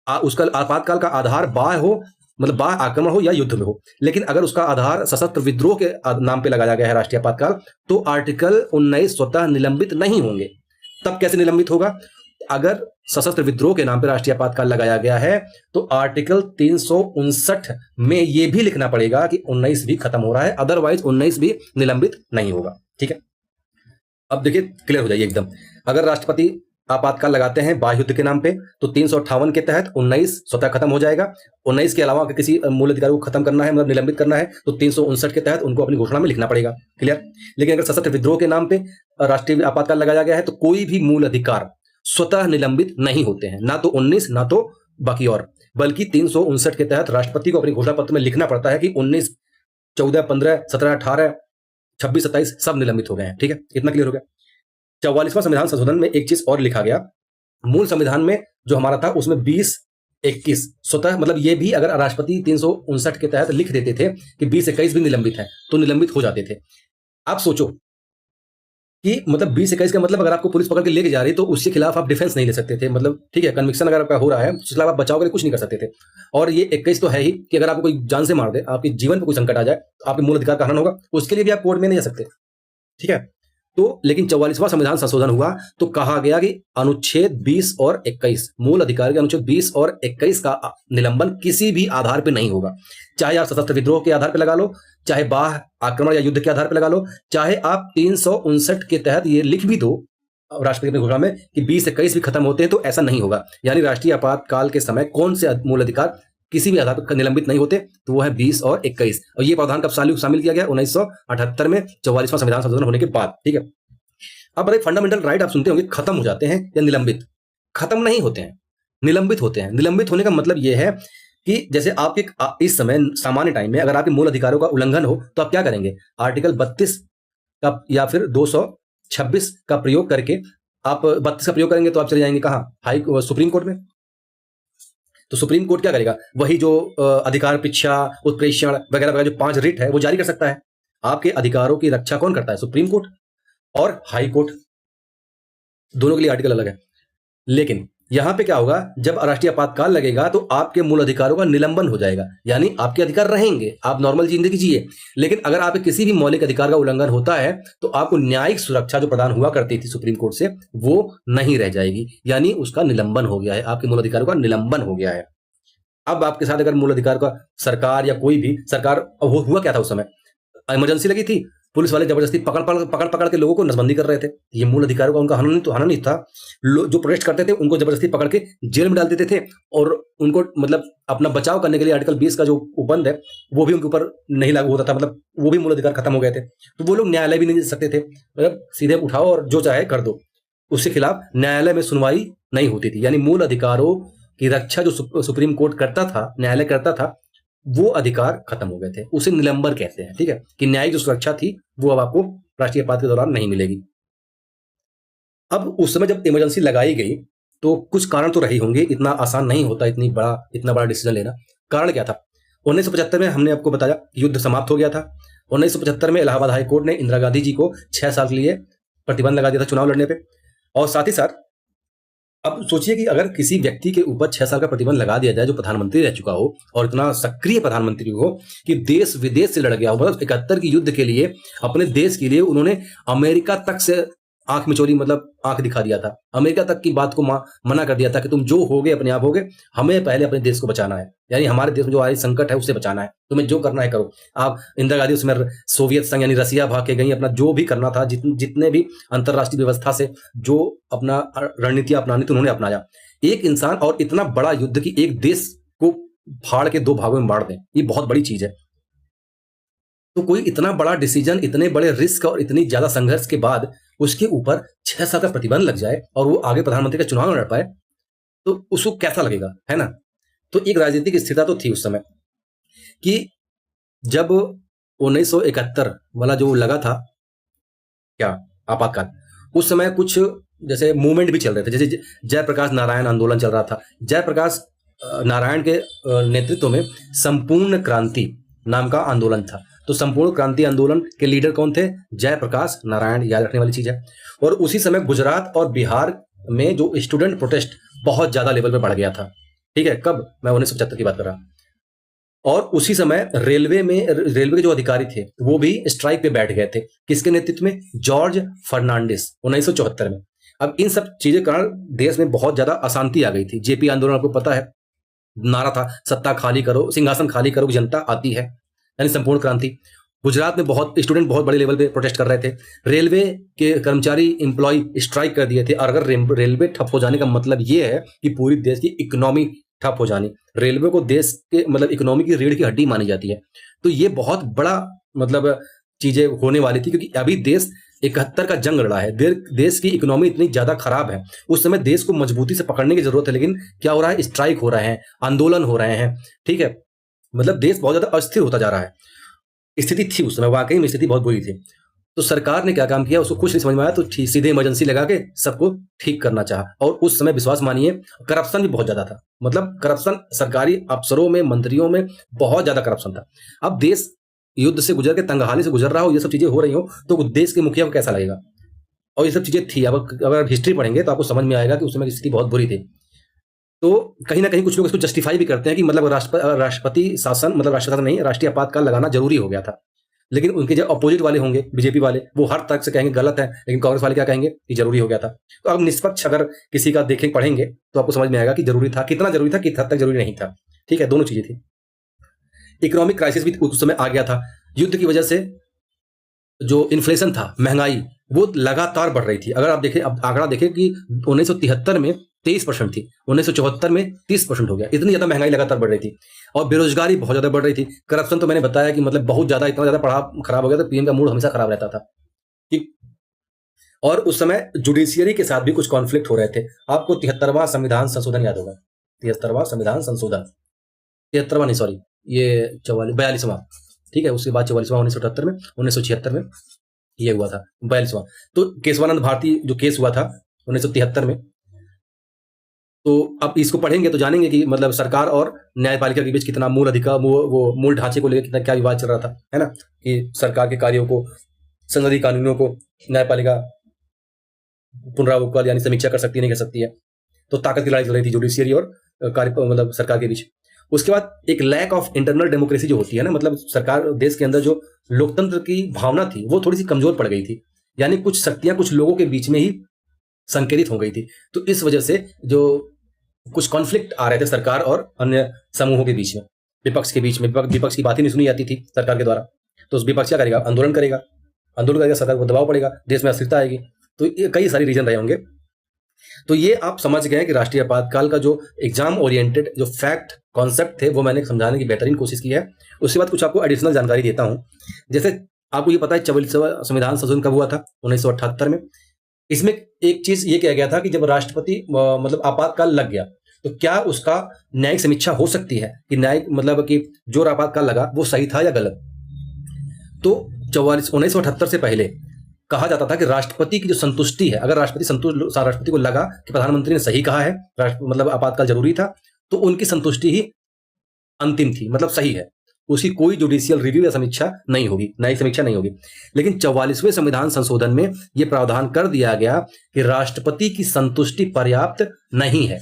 उसका आपातकाल का आधार बाह्य हो, मतलब बाह्य आक्रमण हो या युद्ध में हो। लेकिन अगर उसका आधार सशस्त्र विद्रोह के नाम पे लगाया गया है राष्ट्रीय आपातकाल तो आर्टिकल 19 स्वतः निलंबित नहीं होंगे। तब कैसे निलंबित होगा? अगर सशस्त्र विद्रोह के नाम पे राष्ट्रीय आपातकाल लगाया गया है तो आर्टिकल 359 में यह भी लिखना पड़ेगा कि 19 भी खत्म हो रहा है, अदरवाइज 19 भी निलंबित नहीं होगा। ठीक है, अब देखिए क्लियर हो जाइए एकदम। अगर राष्ट्रपति आपातकाल लगाते हैं बाह्य युद्ध के नाम पे तो 358 के तहत 19 स्वतः खत्म हो जाएगा। 19 के अलावा अगर किसी मूल अधिकार को खत्म करना है, मतलब निलंबित करना है, तो 359 के तहत उनको अपनी घोषणा में लिखना पड़ेगा। क्लियर? लेकिन अगर सशस्त्र विद्रोह के नाम पे राष्ट्रीय आपातकाल लगाया गया है तो कोई भी मूल अधिकार स्वतः निलंबित नहीं होते हैं, ना तो 19 ना तो बाकी और, बल्कि 359 के तहत राष्ट्रपति को अपनी घोषणा पत्र में लिखना पड़ता है कि 19, 14, 15, 17, 18, 26, 27 सब निलंबित हो गए हैं। ठीक है, इतना क्लियर हो गया। 44वां संविधान संशोधन में एक चीज और लिखा गया। मूल संविधान में जो हमारा था उसमें 20, 21 स्वतः, मतलब ये भी अगर राष्ट्रपति 359 के तहत लिख देते थे कि 20, 21 भी निलंबित है तो निलंबित हो जाते थे। आप सोचो कि मतलब 20, 21 का मतलब अगर आपको पुलिस पकड़ के लेके जा रही तो उसके खिलाफ आप डिफेंस नहीं ले सकते थे, मतलब ठीक है, कन्विक्शन अगर आपका हो रहा है उसके खिलाफ आप बचाव के लिए कुछ नहीं कर सकते थे। और ये 21 तो है ही कि अगर आपको कोई जान से मार दे, आपके जीवन पर कोई संकट आ जाए तो आपके मूल अधिकार का हनन होगा, उसके लिए भी आप कोर्ट में नहीं जा सकते। ठीक है, तो लेकिन 44वां संविधान संशोधन हुआ तो कहा गया कि अनुच्छेद 20 और 21 मूल अधिकार के अनुच्छेद 20 और 21 का निलंबन किसी भी आधार पर नहीं होगा। चाहे आप सशस्त्र विद्रोह के आधार पर लगा लो, चाहे बाह्य आक्रमण या युद्ध के आधार पर लगा लो, चाहे आप 359 के तहत ये लिख भी दो राष्ट्रपति की घोषणा में कि 20, 21 भी खत्म होते हैं, तो ऐसा नहीं होगा। यानी राष्ट्रीय आपातकाल के समय कौन से मूल अधिकार किसी भी आधार पर निलंबित नहीं होते, तो वो है 20 और 21। और ये प्रावधान कब शामिल किया गया? 1978 में 44वां संविधान संशोधन होने के बाद। ठीक है, अब बड़े फंडामेंटल राइट आप सुनते होंगे खत्म हो जाते हैं या निलंबित, खत्म नहीं होते हैं, निलंबित होते हैं। निलंबित होने का मतलब यह है कि जैसे आपके इस समय सामान्य टाइम में अगर आपके मूल अधिकारों का उल्लंघन हो तो आप क्या करेंगे? आर्टिकल 32 का या फिर 226 का प्रयोग करके आप 32 का प्रयोग करेंगे तो आप चले जाएंगे कहाँ? सुप्रीम कोर्ट में। तो सुप्रीम कोर्ट क्या करेगा? वही जो अधिकार पिच्छा, उत्प्रेषण वगैरह वगैरह जो 5 रिट है वो जारी कर सकता है। आपके अधिकारों की रक्षा कौन करता है? सुप्रीम कोर्ट और हाई कोर्ट। दोनों के लिए आर्टिकल अलग है। लेकिन यहां पे क्या होगा? जब राष्ट्रीय आपातकाल लगेगा तो आपके मूल अधिकारों का निलंबन हो जाएगा, यानी आपके अधिकार रहेंगे, आप नॉर्मल जिंदगी जिए। लेकिन अगर आपके किसी भी मौलिक अधिकार का उल्लंघन होता है तो आपको न्यायिक सुरक्षा जो प्रदान हुआ करती थी सुप्रीम कोर्ट से वो नहीं रह जाएगी, यानी उसका निलंबन हो गया है, आपके मूल अधिकारों का निलंबन हो गया है। अब आपके साथ अगर मूल अधिकार का सरकार या कोई भी सरकार, हुआ क्या था उस समय? इमरजेंसी लगी थी, पुलिस वाले जबरदस्ती पकड़ के लोगों को नसबंदी कर रहे थे। ये मूल अधिकारों का उनका हनन नहीं था। जो प्रोटेस्ट करते थे उनको जबरदस्ती पकड़ के जेल में डाल देते थे और उनको मतलब अपना बचाव करने के लिए आर्टिकल 20 का जो उपबंध है वो भी उनके ऊपर नहीं लागू होता था, मतलब वो भी मूल अधिकार खत्म हो गए थे। तो वो लोग न्यायालय भी नहीं जा सकते थे, मतलब सीधे उठाओ और जो चाहे कर दो, उसके खिलाफ न्यायालय में सुनवाई नहीं होती थी। यानी मूल अधिकारों की रक्षा जो सुप्रीम कोर्ट करता था, न्यायालय करता था, वो अधिकार खत्म हो गए थे। उसे निलंबन कहते हैं। ठीक है, कि न्यायिक जो सुरक्षा थी वो अब आपको राष्ट्रीय आपात के दौरान नहीं मिलेगी। अब उस समय जब इमरजेंसी लगाई गई तो कुछ कारण तो रही होंगे, इतना आसान नहीं होता इतना बड़ा डिसीजन लेना। कारण क्या था? 1975 में हमने आपको बताया युद्ध समाप्त हो गया था। 1975 में इलाहाबाद हाई कोर्ट ने इंदिरा गांधी जी को 6 साल के लिए प्रतिबंध लगा दिया था चुनाव लड़ने पे। और साथ ही साथ अब सोचिए कि अगर किसी व्यक्ति के ऊपर 6 साल का प्रतिबंध लगा दिया जाए जो प्रधानमंत्री रह चुका हो और इतना सक्रिय प्रधानमंत्री हो कि देश विदेश से लड़ गया हो, मतलब 71 की युद्ध के लिए अपने देश के लिए उन्होंने अमेरिका तक से आंख मिचोली, मतलब आंख दिखा दिया था, अमेरिका तक की बात को मना कर दिया था कि तुम जो होगे अपने आप होगे, हमें पहले अपने देश को बचाना है, यानी हमारे देश में जो आज संकट है उससे बचाना है, तुम्हें जो करना है करो। आप इंदिरा गांधी उसमें सोवियत संघ यानी रसिया भाग के गई, अपना जो भी करना था, जितने भी अंतरराष्ट्रीय व्यवस्था से जो अपना रणनीति अपनानी थी उन्होंने अपनाया। एक इंसान और इतना बड़ा युद्ध की एक देश को फाड़ के 2 भागों में बांट दें, ये बहुत बड़ी चीज है। तो कोई इतना बड़ा डिसीजन, इतने बड़े रिस्क और इतनी ज्यादा संघर्ष के बाद उसके ऊपर 6 साल का प्रतिबंध लग जाए और वो आगे प्रधानमंत्री का चुनाव न लड़ पाए तो उसको कैसा लगेगा, है ना? तो एक राजनीतिक स्थिरता तो थी उस समय कि जब 1971 वाला जो लगा था क्या आपातकाल, उस समय कुछ जैसे मूवमेंट भी चल रहे थे, जैसे जयप्रकाश नारायण आंदोलन चल रहा था। जयप्रकाश नारायण के नेतृत्व में संपूर्ण क्रांति नाम का आंदोलन था। तो संपूर्ण क्रांति आंदोलन के लीडर कौन थे? जयप्रकाश नारायण, याद रखने वाली चीज है। और उसी समय गुजरात और बिहार में जो स्टूडेंट प्रोटेस्ट बहुत ज्यादा लेवल पे बढ़ गया था। ठीक है, कब? मैं 1975 की बात कर रहा। और उसी समय रेलवे के जो अधिकारी थे वो भी स्ट्राइक पे बैठ गए थे। किसके नेतृत्व में? जॉर्ज फर्नांडिस, 1974 में। अब इन सब चीजें के कारण देश में बहुत ज्यादा अशांति आ गई थी। जेपी आंदोलन आपको पता है, नारा था सत्ता खाली करो, सिंहासन खाली करो, जनता आती है, यानी संपूर्ण क्रांति। गुजरात में बहुत स्टूडेंट बहुत बड़े लेवल पे प्रोटेस्ट कर रहे थे। रेलवे के कर्मचारी एम्प्लॉय स्ट्राइक कर दिए थे। और अगर रेलवे ठप हो जाने का मतलब ये है कि पूरी देश की इकोनॉमी ठप हो जानी। रेलवे को देश के मतलब इकोनॉमी की रीढ़ की हड्डी मानी जाती है। तो ये बहुत बड़ा मतलब चीजें होने वाली थी, क्योंकि अभी देश 71 का जंग लड़ा है, देश की इकोनॉमी इतनी ज्यादा खराब है। उस समय देश को मजबूती से पकड़ने की जरूरत है, लेकिन क्या हो रहा है? स्ट्राइक हो रहे हैं, आंदोलन हो रहे हैं। ठीक है, मतलब देश बहुत ज्यादा अस्थिर होता जा रहा है। स्थिति थी उस समय, वाकई में स्थिति बहुत बुरी थी। तो सरकार ने क्या काम किया, उसको कुछ नहीं समझ में आया तो सीधे इमरजेंसी लगा के सबको ठीक करना चाहा। और उस समय विश्वास मानिए करप्शन भी बहुत ज्यादा था, मतलब करप्शन सरकारी अफसरों में, मंत्रियों में बहुत ज्यादा करप्शन था। अब देश युद्ध से गुजर के तंगहाली से गुजर रहा हो, ये सब चीजें हो रही हो, तो देश के मुखिया को कैसा लगेगा? और ये सब चीजें थी। अब अगर हिस्ट्री पढ़ेंगे तो आपको समझ में आएगा कि उस समय की स्थिति बहुत बुरी थी। तो कहीं ना कहीं कुछ लोग इसको जस्टिफाई भी करते हैं कि मतलब राष्ट्रपति शासन, मतलब राष्ट्रपति नहीं, राष्ट्रीय आपातकाल लगाना जरूरी हो गया था। लेकिन उनके जो अपोजिट वाले होंगे, बीजेपी वाले, वो हर तरह से कहेंगे गलत है, लेकिन कांग्रेस वाले क्या कहेंगे कि जरूरी हो गया था। तो अब निष्पक्ष अगर किसी का देखें, पढ़ेंगे तो आपको समझ में आएगा कि जरूरी था, कितना जरूरी था, किस हद तक जरूरी नहीं था। ठीक है, दोनों चीजें थी। इकोनॉमिक क्राइसिस भी उस समय आ गया था। युद्ध की वजह से जो इन्फ्लेशन था, महंगाई, वो लगातार बढ़ रही थी। अगर आप देखें, अब आंकड़ा देखें कि 1973 में 23% थी, 1974 में 30% हो गया। इतनी ज्यादा महंगाई लगातार बढ़ रही थी और बेरोजगारी बहुत ज्यादा बढ़ रही थी। करप्शन तो मैंने बताया कि मतलब बहुत ज्यादा, इतना ज्यादा पढ़ा खराब हो गया था, पीएम का मूड हमेशा खराब रहता था कि और उस समय जुडिशियरी के साथ भी कुछ कॉन्फ्लिक्ट हो रहे थे। आपको 73वां संविधान संशोधन याद होगा, 73वां संविधान संशोधन, 73वां नहीं सॉरी, ये 42वां, ठीक है। उसके बाद 44वां 1978 में, 1976 में ये हुआ था 42वां। तो केशवानंद भारती जो केस हुआ था 1973 में, तो अब इसको पढ़ेंगे तो जानेंगे कि मतलब सरकार और न्यायपालिका के बीच कितना मूल अधिकार, वो मूल ढांचे को लेकर कितना क्या विवाद चल रहा था, है ना, कि सरकार के कार्यों को, संसदीय कानूनों को न्यायपालिका पुनरावलोकन यानी समीक्षा कर सकती है, नहीं कर सकती है। तो ताकत की लड़ाई चल रही थी जुडिशियरी और कार्य मतलब सरकार के बीच। उसके बाद एक लैक ऑफ इंटरनल डेमोक्रेसी जो होती है ना, मतलब सरकार, देश के अंदर जो लोकतंत्र की भावना थी वो थोड़ी सी कमजोर पड़ गई थी, यानी कुछ शक्तियां कुछ लोगों के बीच में ही संकेतित हो गई थी। तो इस वजह से जो कुछ कॉन्फ्लिक्ट आ रहे थे सरकार और अन्य समूहों के बीच में, विपक्ष के बीच में, विपक्ष की बात ही नहीं सुनी जाती थी सरकार के द्वारा। तो उस विपक्ष क्या करेगा, आंदोलन करेगा, सरकार को दबाव पड़ेगा, देश में अस्थिरता आएगी। तो ये कई सारी रीजन रहे होंगे। तो ये आप समझ गए कि राष्ट्रीय आपातकाल का जो एग्जाम ओरिएंटेड जो फैक्ट कॉन्सेप्ट थे वो मैंने समझाने की बेहतरीन कोशिश की है। उसके बाद कुछ आपको एडिशनल जानकारी देता हूं। जैसे आपको ये पता है 44वां संविधान संशोधन कब हुआ था, 1978 में। इसमें एक चीज ये किया गया था कि जब राष्ट्रपति मतलब आपातकाल लग गया तो क्या उसका न्यायिक समीक्षा हो सकती है कि न्यायिक मतलब कि जो आपातकाल लगा वो सही था या गलत। तो 1978 से पहले कहा जाता था कि राष्ट्रपति की जो संतुष्टि है, अगर राष्ट्रपति को लगा कि प्रधानमंत्री ने सही कहा है, मतलब आपातकाल जरूरी था, तो उनकी संतुष्टि ही अंतिम थी, मतलब सही है, उसकी कोई जुडिशियल रिव्यू या समीक्षा नहीं होगी, न्यायिक समीक्षा नहीं होगी। लेकिन 44वें संविधान संशोधन में यह प्रावधान कर दिया गया कि राष्ट्रपति की संतुष्टि पर्याप्त नहीं है।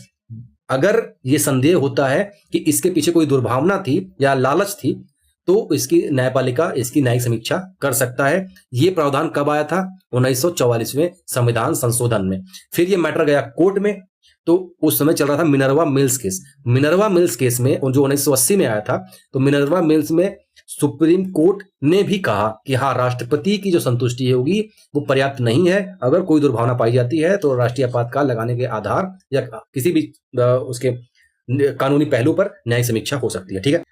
अगर यह संदेह होता है कि इसके पीछे कोई दुर्भावना थी या लालच थी तो इसकी न्यायपालिका इसकी न्यायिक समीक्षा कर सकता है। यह प्रावधान कब आया था, 1944वें संविधान संशोधन में। फिर यह मैटर गया कोर्ट में, तो उस समय चल रहा था Minerva mills case. Minerva mills case में जो 1980 में आया था, तो मिनर्वा मिल्स में सुप्रीम कोर्ट ने भी कहा कि हाँ, राष्ट्रपति की जो संतुष्टि होगी वो पर्याप्त नहीं है। अगर कोई दुर्भावना पाई जाती है तो राष्ट्रीय आपातकाल लगाने के आधार या किसी भी उसके कानूनी पहलू पर न्यायिक समीक्षा हो सकती है। ठीक है,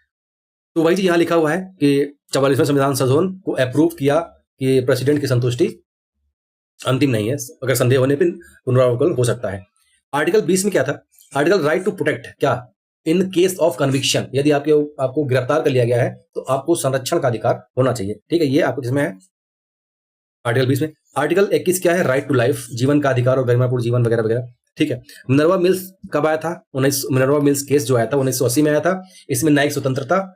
तो वही जी यहाँ लिखा हुआ है कि 44वें संविधान संशोधन को अप्रूव किया कि प्रेसिडेंट की संतुष्टि अंतिम नहीं है, अगर संदेह होने पर पुनरावलोकन हो सकता है। आर्टिकल 20 में क्या था, आर्टिकल राइट टू प्रोटेक्ट, क्या इन केस ऑफ कन्विक्शन, यदि आपको गिरफ्तार कर लिया गया है तो आपको संरक्षण का अधिकार होना चाहिए। ठीक है, ये आपको किसमें है, आर्टिकल 20 में। आर्टिकल 21 क्या है, राइट टू लाइफ, जीवन का अधिकार और गरिमापूर्ण जीवन वगैरह वगैरह। ठीक है, मिनर्वा मिल्स कब आया था, मिनर्वा मिल्स केस जो आया था 1980 में आया था। इसमें न्यायिक स्वतंत्रता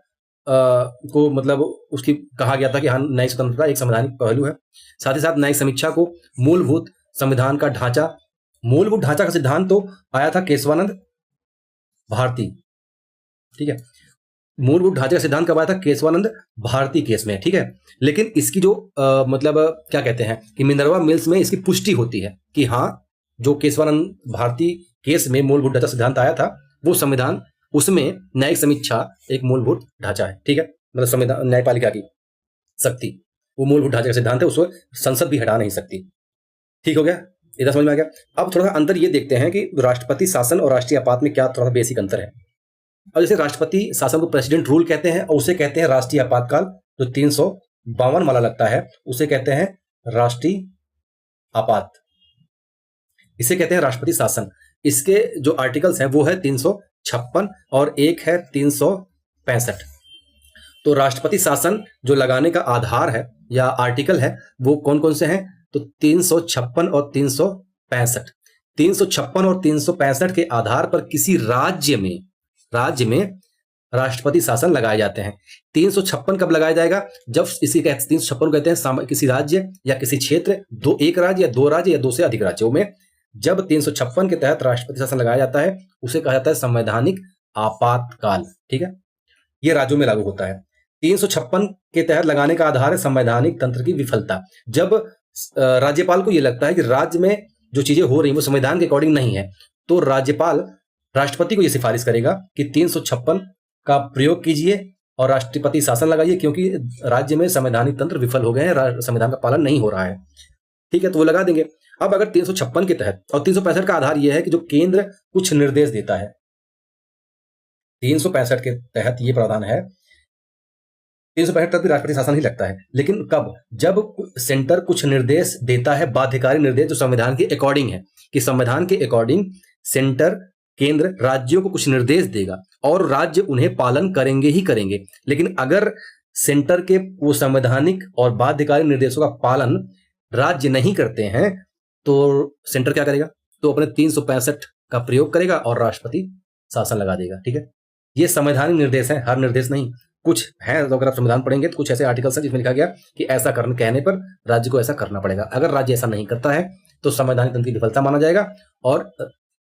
को मतलब उसकी कहा गया था कि हाँ, न्यायिक स्वतंत्रता एक संवैधानिक पहलू है। साथ ही साथ न्यायिक समीक्षा को मूलभूत संविधान का ढांचा, मूलभूत ढांचा का सिद्धांत तो आया था केशवानंद भारती। ठीक है, मूलभूत ढांचे का सिद्धांत कब आया था, केशवानंद भारती केस में। ठीक है, लेकिन इसकी जो मतलब क्या कहते हैं कि मिनर्वा मिल्स में इसकी पुष्टि होती है कि हाँ, जो केशवानंद भारती केस में मूलभूत ढांचा सिद्धांत आया था वो संविधान, उसमें न्यायिक समीक्षा एक मूलभूत ढांचा है। ठीक है, मतलब संविधान न्यायपालिका की शक्ति वो मूलभूत ढांचे का सिद्धांत है, उसको संसद भी हटा नहीं सकती। ठीक हो गया, इधर समझ में आ गया। अब थोड़ा सा अंतर ये देखते हैं कि राष्ट्रपति शासन और राष्ट्रीय आपात में क्या थोड़ा सा बेसिक अंतर है। और जैसे राष्ट्रपति शासन को प्रेसिडेंट रूल कहते हैं और उसे कहते हैं राष्ट्रीय आपातकाल, जो 352 वाला लगता है उसे कहते हैं राष्ट्रीय आपात, इसे कहते हैं राष्ट्रपति शासन। इसके जो आर्टिकल्स हैं वो है 356 और एक है 365। तो राष्ट्रपति शासन जो लगाने का आधार है या आर्टिकल है वो कौन कौन से हैं, तो 356 और 365। 356 और 365 के आधार पर किसी राज्य में राष्ट्रपति शासन लगाए जाते हैं। 356 कब लगाया जाएगा, जब इसी 356 को कहते हैं किसी राज्य या किसी क्षेत्र, एक राज्य या दो राज्य या दो से अधिक राज्यों में जब 356 के तहत राष्ट्रपति शासन लगाया जाता है उसे कहा जाता है संवैधानिक आपातकाल। ठीक है, ये राज्यों में लागू होता है। 356 के तहत लगाने का आधार है संवैधानिक तंत्र की विफलता। जब राज्यपाल को यह लगता है कि राज्य में जो चीजें हो रही हैं वो संविधान के अकॉर्डिंग नहीं है, तो राज्यपाल राष्ट्रपति को यह सिफारिश करेगा कि 356 का प्रयोग कीजिए और राष्ट्रपति शासन लगाइए, क्योंकि राज्य में संवैधानिक तंत्र विफल हो गए हैं, संविधान का पालन नहीं हो रहा है। ठीक है, तो वो लगा देंगे। अब अगर 356 के तहत, और 365 का आधार यह है कि जो केंद्र कुछ निर्देश देता है, 365 के तहत यह प्रावधान है 365 तक भी राष्ट्रपति शासन ही लगता है, लेकिन कब? जब सेंटर कुछ निर्देश देता है, बाध्यकारी निर्देश जो संविधान के अकॉर्डिंग है, कि संविधान के अकॉर्डिंग सेंटर, केंद्र राज्यों को कुछ निर्देश देगा और राज्य उन्हें पालन करेंगे ही करेंगे। लेकिन अगर सेंटर के वो संवैधानिक और बाध्यकारी निर्देशों का पालन राज्य नहीं करते हैं तो सेंटर क्या करेगा? तो अपने 365 का प्रयोग करेगा और राष्ट्रपति शासन लगा देगा। ठीक है, ये संवैधानिक निर्देश है, हर निर्देश नहीं। कुछ है, तो अगर आप संविधान पढ़ेंगे तो कुछ ऐसे आर्टिकल्स हैं जिसमें लिखा गया कि ऐसा करने कहने पर राज्य को ऐसा करना पड़ेगा। अगर राज्य ऐसा नहीं करता है तो संवैधानिक तंत्र की विफलता माना जाएगा और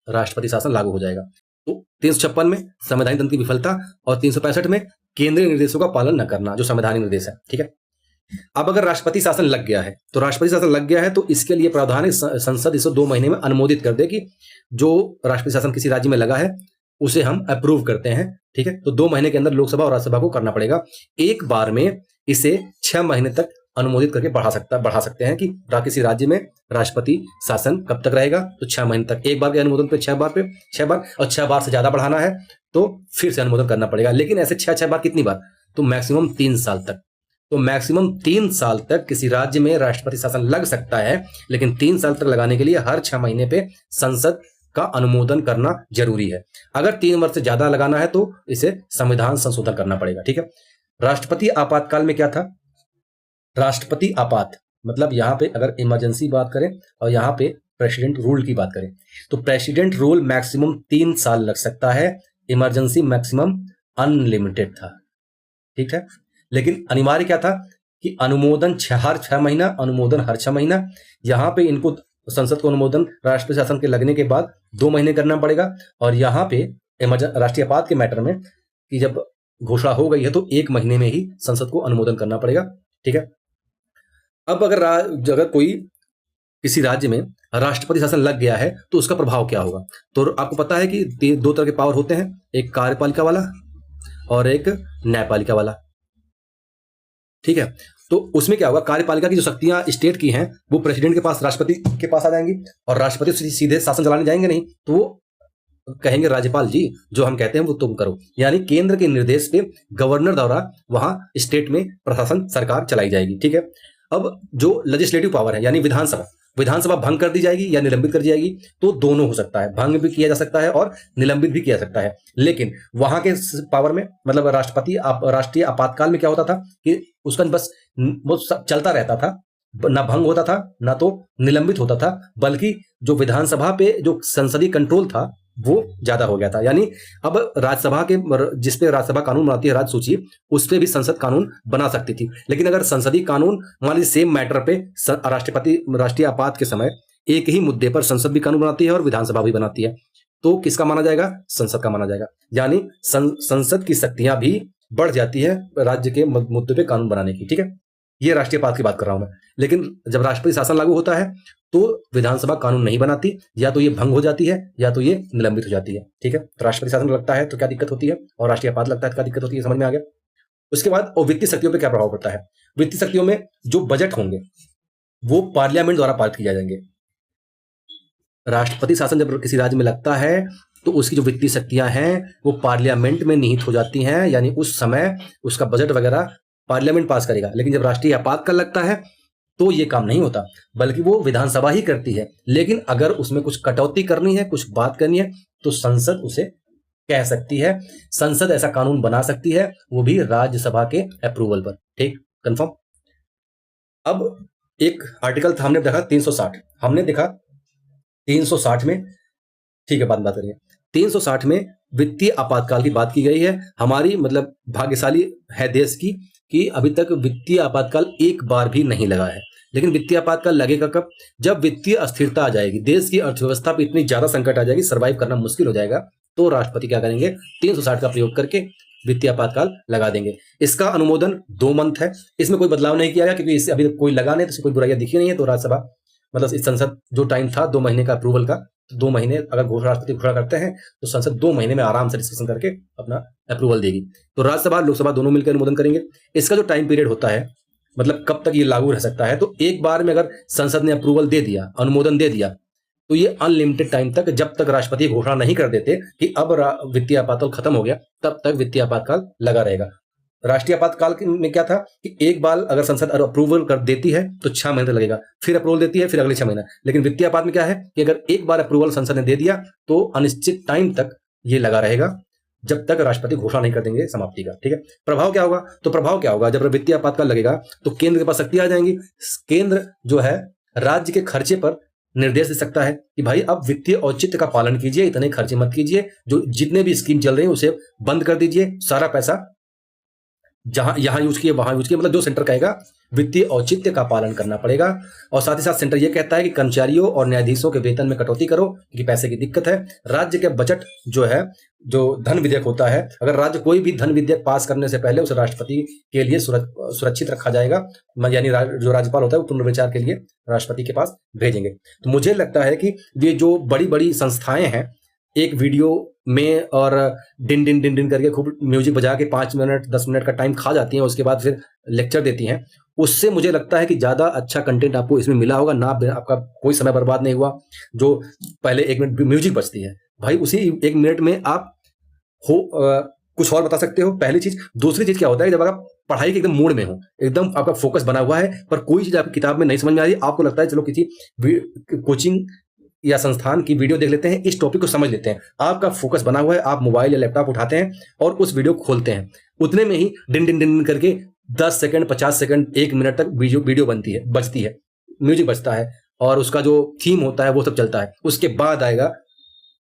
राष्ट्रपति शासन लागू हो जाएगा। तो 356 में संवैधानिक तंत्र की विफलता और 365 में केंद्रीय निर्देशों का पालन न करना, जो संवैधानिक निर्देश है। ठीक है, अब अगर राष्ट्रपति शासन लग गया है तो राष्ट्रपति शासन लग गया है तो इसके लिए प्रावधान है संसद इसे 2 महीने में अनुमोदित कर दे कि जो राष्ट्रपति शासन किसी राज्य में लगा है उसे हम अप्रूव करते हैं। ठीक है, तो 2 महीने के अंदर लोकसभा और राज्यसभा को करना पड़ेगा। एक बार में इसे 6 महीने तक अनुमोदित करके बढ़ा सकते हैं कि किसी राज्य में राष्ट्रपति शासन कब तक रहेगा, तो 6 महीने तक। एक बार के अनुमोदन पे 6 बार और 6 बार से ज्यादा बढ़ाना है तो फिर से अनुमोदन करना पड़ेगा। लेकिन ऐसे 6 बार कितनी बार? तो मैक्सिमम 3 साल तक। तो मैक्सिमम 3 साल तक किसी राज्य में राष्ट्रपति शासन लग सकता है, लेकिन 3 साल तक लगाने के लिए हर 6 महीने पे संसद का अनुमोदन करना जरूरी है। अगर 3 वर्ष से ज्यादा लगाना है तो इसे संविधान संशोधन करना पड़ेगा। ठीक है, राष्ट्रपति आपातकाल में क्या था? राष्ट्रपति आपात मतलब यहां पे अगर इमरजेंसी बात करें और यहां पे प्रेसिडेंट रूल की बात करें तो प्रेसिडेंट रूल मैक्सिमम 3 साल लग सकता है, इमरजेंसी मैक्सिमम अनलिमिटेड था। ठीक है, लेकिन अनिवार्य क्या था कि अनुमोदन हर 6 महीना, अनुमोदन हर 6 महीना। यहां पे इनको संसद को अनुमोदन राष्ट्रपति शासन के लगने के बाद 2 महीने करना पड़ेगा और यहाँ पे राष्ट्रीय आपात के मैटर में कि जब घोषणा हो गई है तो 1 महीने में ही संसद को अनुमोदन करना पड़ेगा। ठीक है, अब अगर कोई किसी राज्य में राष्ट्रपति शासन लग गया है तो उसका प्रभाव क्या होगा? तो आपको पता है कि 2 तरह के पावर होते हैं, एक कार्यपालिका वाला और एक न्यायपालिका वाला। ठीक है, तो उसमें क्या होगा? कार्यपालिका की जो शक्तियां स्टेट की हैं वो प्रेसिडेंट के पास, राष्ट्रपति के पास आ जाएंगी और राष्ट्रपति सीधे शासन चलाने जाएंगे नहीं, तो वो कहेंगे राज्यपाल जी जो हम कहते हैं वो तुम करो। यानी केंद्र के निर्देश पे गवर्नर द्वारा वहां स्टेट में प्रशासन सरकार चलाई जाएगी। ठीक है, अब जो लेजिस्लेटिव पावर है यानी विधानसभा भंग कर दी जाएगी या निलंबित कर दी जाएगी, तो दोनों हो सकता है, भंग भी किया जा सकता है और निलंबित भी किया जा सकता है। लेकिन वहां के पावर में मतलब राष्ट्रीय आपातकाल में क्या होता था कि उसका बस वो चलता रहता था, ना भंग होता था ना तो निलंबित होता था, बल्कि जो विधानसभा पे जो संसदीय कंट्रोल था वो ज्यादा हो गया था। यानी अब राज्यसभा के जिसपे राज्यसभा कानून बनाती है, राज्य सूची, उस पे भी संसद कानून बना सकती थी। लेकिन अगर संसदीय कानून मान लीजिए सेम मैटर पे राष्ट्रीय आपात के समय एक ही मुद्दे पर संसद भी कानून बनाती है और विधानसभा भी बनाती है, तो किसका माना जाएगा? संसद का माना जाएगा। यानी संसद की शक्तियां भी बढ़ जाती है राज्य के मुद्दे पे कानून बनाने की। ठीक है, ये राष्ट्रीय आपात की बात कर रहा हूं मैं। लेकिन जब राष्ट्रपति शासन लागू होता है तो विधानसभा कानून नहीं बनाती, या तो ये भंग हो जाती है या तो ये निलंबित हो जाती है। ठीक है, तो राष्ट्रपति शासन लगता है तो क्या दिक्कत होती है और राष्ट्रीय आपात लगता है तो क्या दिक्कत होती है, समझ में आ गया। उसके बाद और वित्तीय शक्तियों पर क्या प्रभाव पड़ता है? वित्तीय शक्तियों में जो बजट होंगे वो पार्लियामेंट द्वारा पारित किए जाएंगे। राष्ट्रपति शासन जब किसी राज्य में लगता है तो उसकी जो वित्तीय शक्तियां हैं वो पार्लियामेंट में निहित हो जाती हैं, यानी उस समय उसका बजट वगैरह पार्लियामेंट पास करेगा। लेकिन जब राष्ट्रीय आपातकाल लगता है तो ये काम नहीं होता, बल्कि वो विधानसभा ही करती है। लेकिन अगर उसमें कुछ कटौती करनी है, कुछ बात करनी है, तो संसद उसे कह सकती है। संसद ऐसा कानून बना सकती है, वो भी राज्यसभा के अप्रूवल पर। ठीक, कंफर्म। अब एक आर्टिकल था, हमने देखा 360, हमने देखा 360 में, ठीक है, बात करेंगे 360 में वित्तीय आपातकाल की बात की गई है। हमारी मतलब भाग्यशाली है देश की कि अभी तक वित्तीय आपातकाल एक बार भी नहीं लगा है। लेकिन वित्तीय आपातकाल लगेगा कब? जब वित्तीय अस्थिरता आ जाएगी, देश की अर्थव्यवस्था पे इतनी ज्यादा संकट आ जाएगी, सर्वाइव करना मुश्किल हो जाएगा, तो राष्ट्रपति क्या करेंगे? 360 का प्रयोग करके वित्तीय आपातकाल लगा देंगे। इसका अनुमोदन 2 मंथ है, इसमें कोई बदलाव नहीं किया गया क्योंकि इससे अभी कोई लगा नहीं, तो इससे कोई बुराइयां दिखी नहीं है। तो राज्यसभा मतलब इस संसद जो टाइम था 2 महीने का अप्रूवल का, तो 2 महीने अगर राष्ट्रपति घोषणा करते हैं तो संसद 2 महीने में आराम से डिस्कशन करके अपना अप्रूवल देगी। तो राज्यसभा लोकसभा दोनों मिलकर अनुमोदन करेंगे। इसका जो टाइम पीरियड होता है, मतलब कब तक ये लागू रह सकता है, तो एक बार में अगर संसद ने अप्रूवल दे दिया, अनुमोदन दे दिया, तो ये अनलिमिटेड टाइम तक, जब तक राष्ट्रपति घोषणा नहीं कर देते कि अब वित्तीय आपातकाल खत्म हो गया, तब तक वित्तीय आपातकाल लगा रहेगा। राष्ट्रीय आपातकाल में क्या था कि एक बार अगर संसद अप्रूवल कर देती है तो 6 महीने लगेगा, फिर अप्रूवल देती है, फिर अगले 6 महीना। लेकिन वित्तीय आपात में क्या है कि अगर एक बार अप्रूवल संसद ने दे दिया तो अनिश्चित टाइम तक ये लगा रहेगा, जब तक राष्ट्रपति घोषणा नहीं कर देंगे समाप्ति का। ठीक है, प्रभाव क्या होगा? तो प्रभाव क्या होगा, जब वित्तीय आपातकाल लगेगा तो केंद्र के पास शक्ति आ जाएंगी। केंद्र जो है राज्य के खर्चे पर निर्देश दे सकता है कि भाई अब वित्तीय औचित्य का पालन कीजिए, इतने खर्चे मत कीजिए, जो जितने भी स्कीम चल रही है उसे बंद कर दीजिए, सारा पैसा जहां यहां यूज किए वहां यूज किए, मतलब जो सेंटर कहेगा वित्तीय औचित्य का पालन करना पड़ेगा। और साथ ही साथ सेंटर यह कहता है कि कर्मचारियों और न्यायाधीशों के वेतन में कटौती करो क्योंकि पैसे की दिक्कत है। राज्य के बजट जो है, जो धन विधेयक होता है, अगर राज्य कोई भी धन विधेयक पास करने से पहले उसे राष्ट्रपति के लिए सुरक्षित रखा जाएगा, यानी जो राज्यपाल होता है वो पुनर्विचार के लिए राष्ट्रपति के पास भेजेंगे। तो मुझे लगता है कि ये जो बड़ी बड़ी संस्थाएं हैं, एक वीडियो में और डिन डिन डिन डिन करके खूब म्यूजिक बजा के 5 मिनट 10 मिनट का टाइम खा जाती हैं, उसके बाद फिर लेक्चर देती हैं, उससे मुझे लगता है कि ज्यादा अच्छा कंटेंट आपको इसमें मिला होगा ना, आपका कोई समय बर्बाद नहीं हुआ। जो पहले 1 मिनट म्यूजिक बजती है, भाई उसी 1 मिनट में आप कुछ और बता सकते हो, पहली चीज। दूसरी चीज क्या होता है, जब आप पढ़ाई के एकदम मूड में हो, एकदम आपका फोकस बना हुआ है, पर कोई चीज आपकी किताब में नहीं समझ में आ रही, आपको लगता है चलो किसी कोचिंग या संस्थान की वीडियो देख लेते हैं, इस टॉपिक को समझ लेते हैं, आपका फोकस बना हुआ है, आप मोबाइल या लैपटॉप उठाते हैं और उस वीडियो को खोलते हैं, उतने में ही डिन डिन डिन करके 10 सेकंड 50 सेकंड 1 मिनट तक वीडियो बजती है, म्यूजिक बजता है और उसका जो थीम होता है वो सब चलता है। उसके बाद आएगा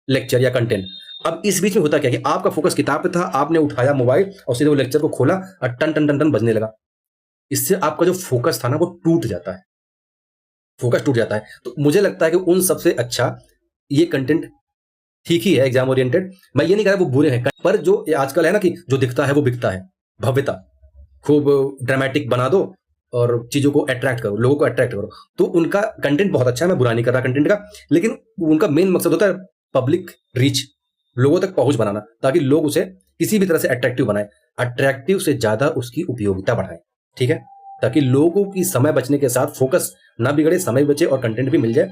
लेक्चर या कंटेंट। अब इस बीच में होता क्या कि आपका फोकस किताब पे था, आपने उठाया मोबाइल और सीधे वो लेक्चर को खोला और टन टन टन टन बजने लगा। इससे आपका जो फोकस था ना वो टूट जाता है, फोकस टूट जाता है। तो मुझे लगता है कि उन सबसे अच्छा ये कंटेंट ठीक ही है, एग्जाम ओरिएंटेड। मैं ये नहीं कह रहा वो बुरे हैं, पर जो आजकल है ना कि जो दिखता है वो बिकता है, भव्यता, खूब ड्रामेटिक बना दो और चीजों को अट्रैक्ट करो, लोगों को अट्रैक्ट करो, तो उनका कंटेंट बहुत अच्छा है, मैं बुरा नहीं कर रहा कंटेंट का, लेकिन उनका मेन मकसद होता है पब्लिक रीच, लोगों तक पहुंच बनाना, ताकि लोग उसे किसी भी तरह से अट्रैक्टिव बनाए, अट्रैक्टिव से ज्यादा उसकी उपयोगिता बढ़ाए। ठीक है, ताकि लोगों की समय बचने के साथ फोकस ना बिगड़े, समय बचे और कंटेंट भी मिल जाए।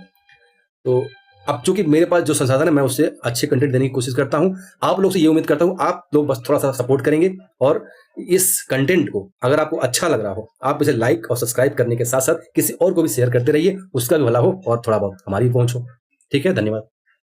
तो अब चूंकि मेरे पास जो संसाधन है मैं उससे अच्छे कंटेंट देने की कोशिश करता हूं, आप लोग से ये उम्मीद करता हूं आप लोग बस थोड़ा सा सपोर्ट करेंगे और इस कंटेंट को अगर आपको अच्छा लग रहा हो आप इसे लाइक और सब्सक्राइब करने के साथ साथ किसी और को भी शेयर करते रहिए, उसका भी भला हो और थोड़ा बहुत हमारी पहुंच हो। ठीक है, धन्यवाद।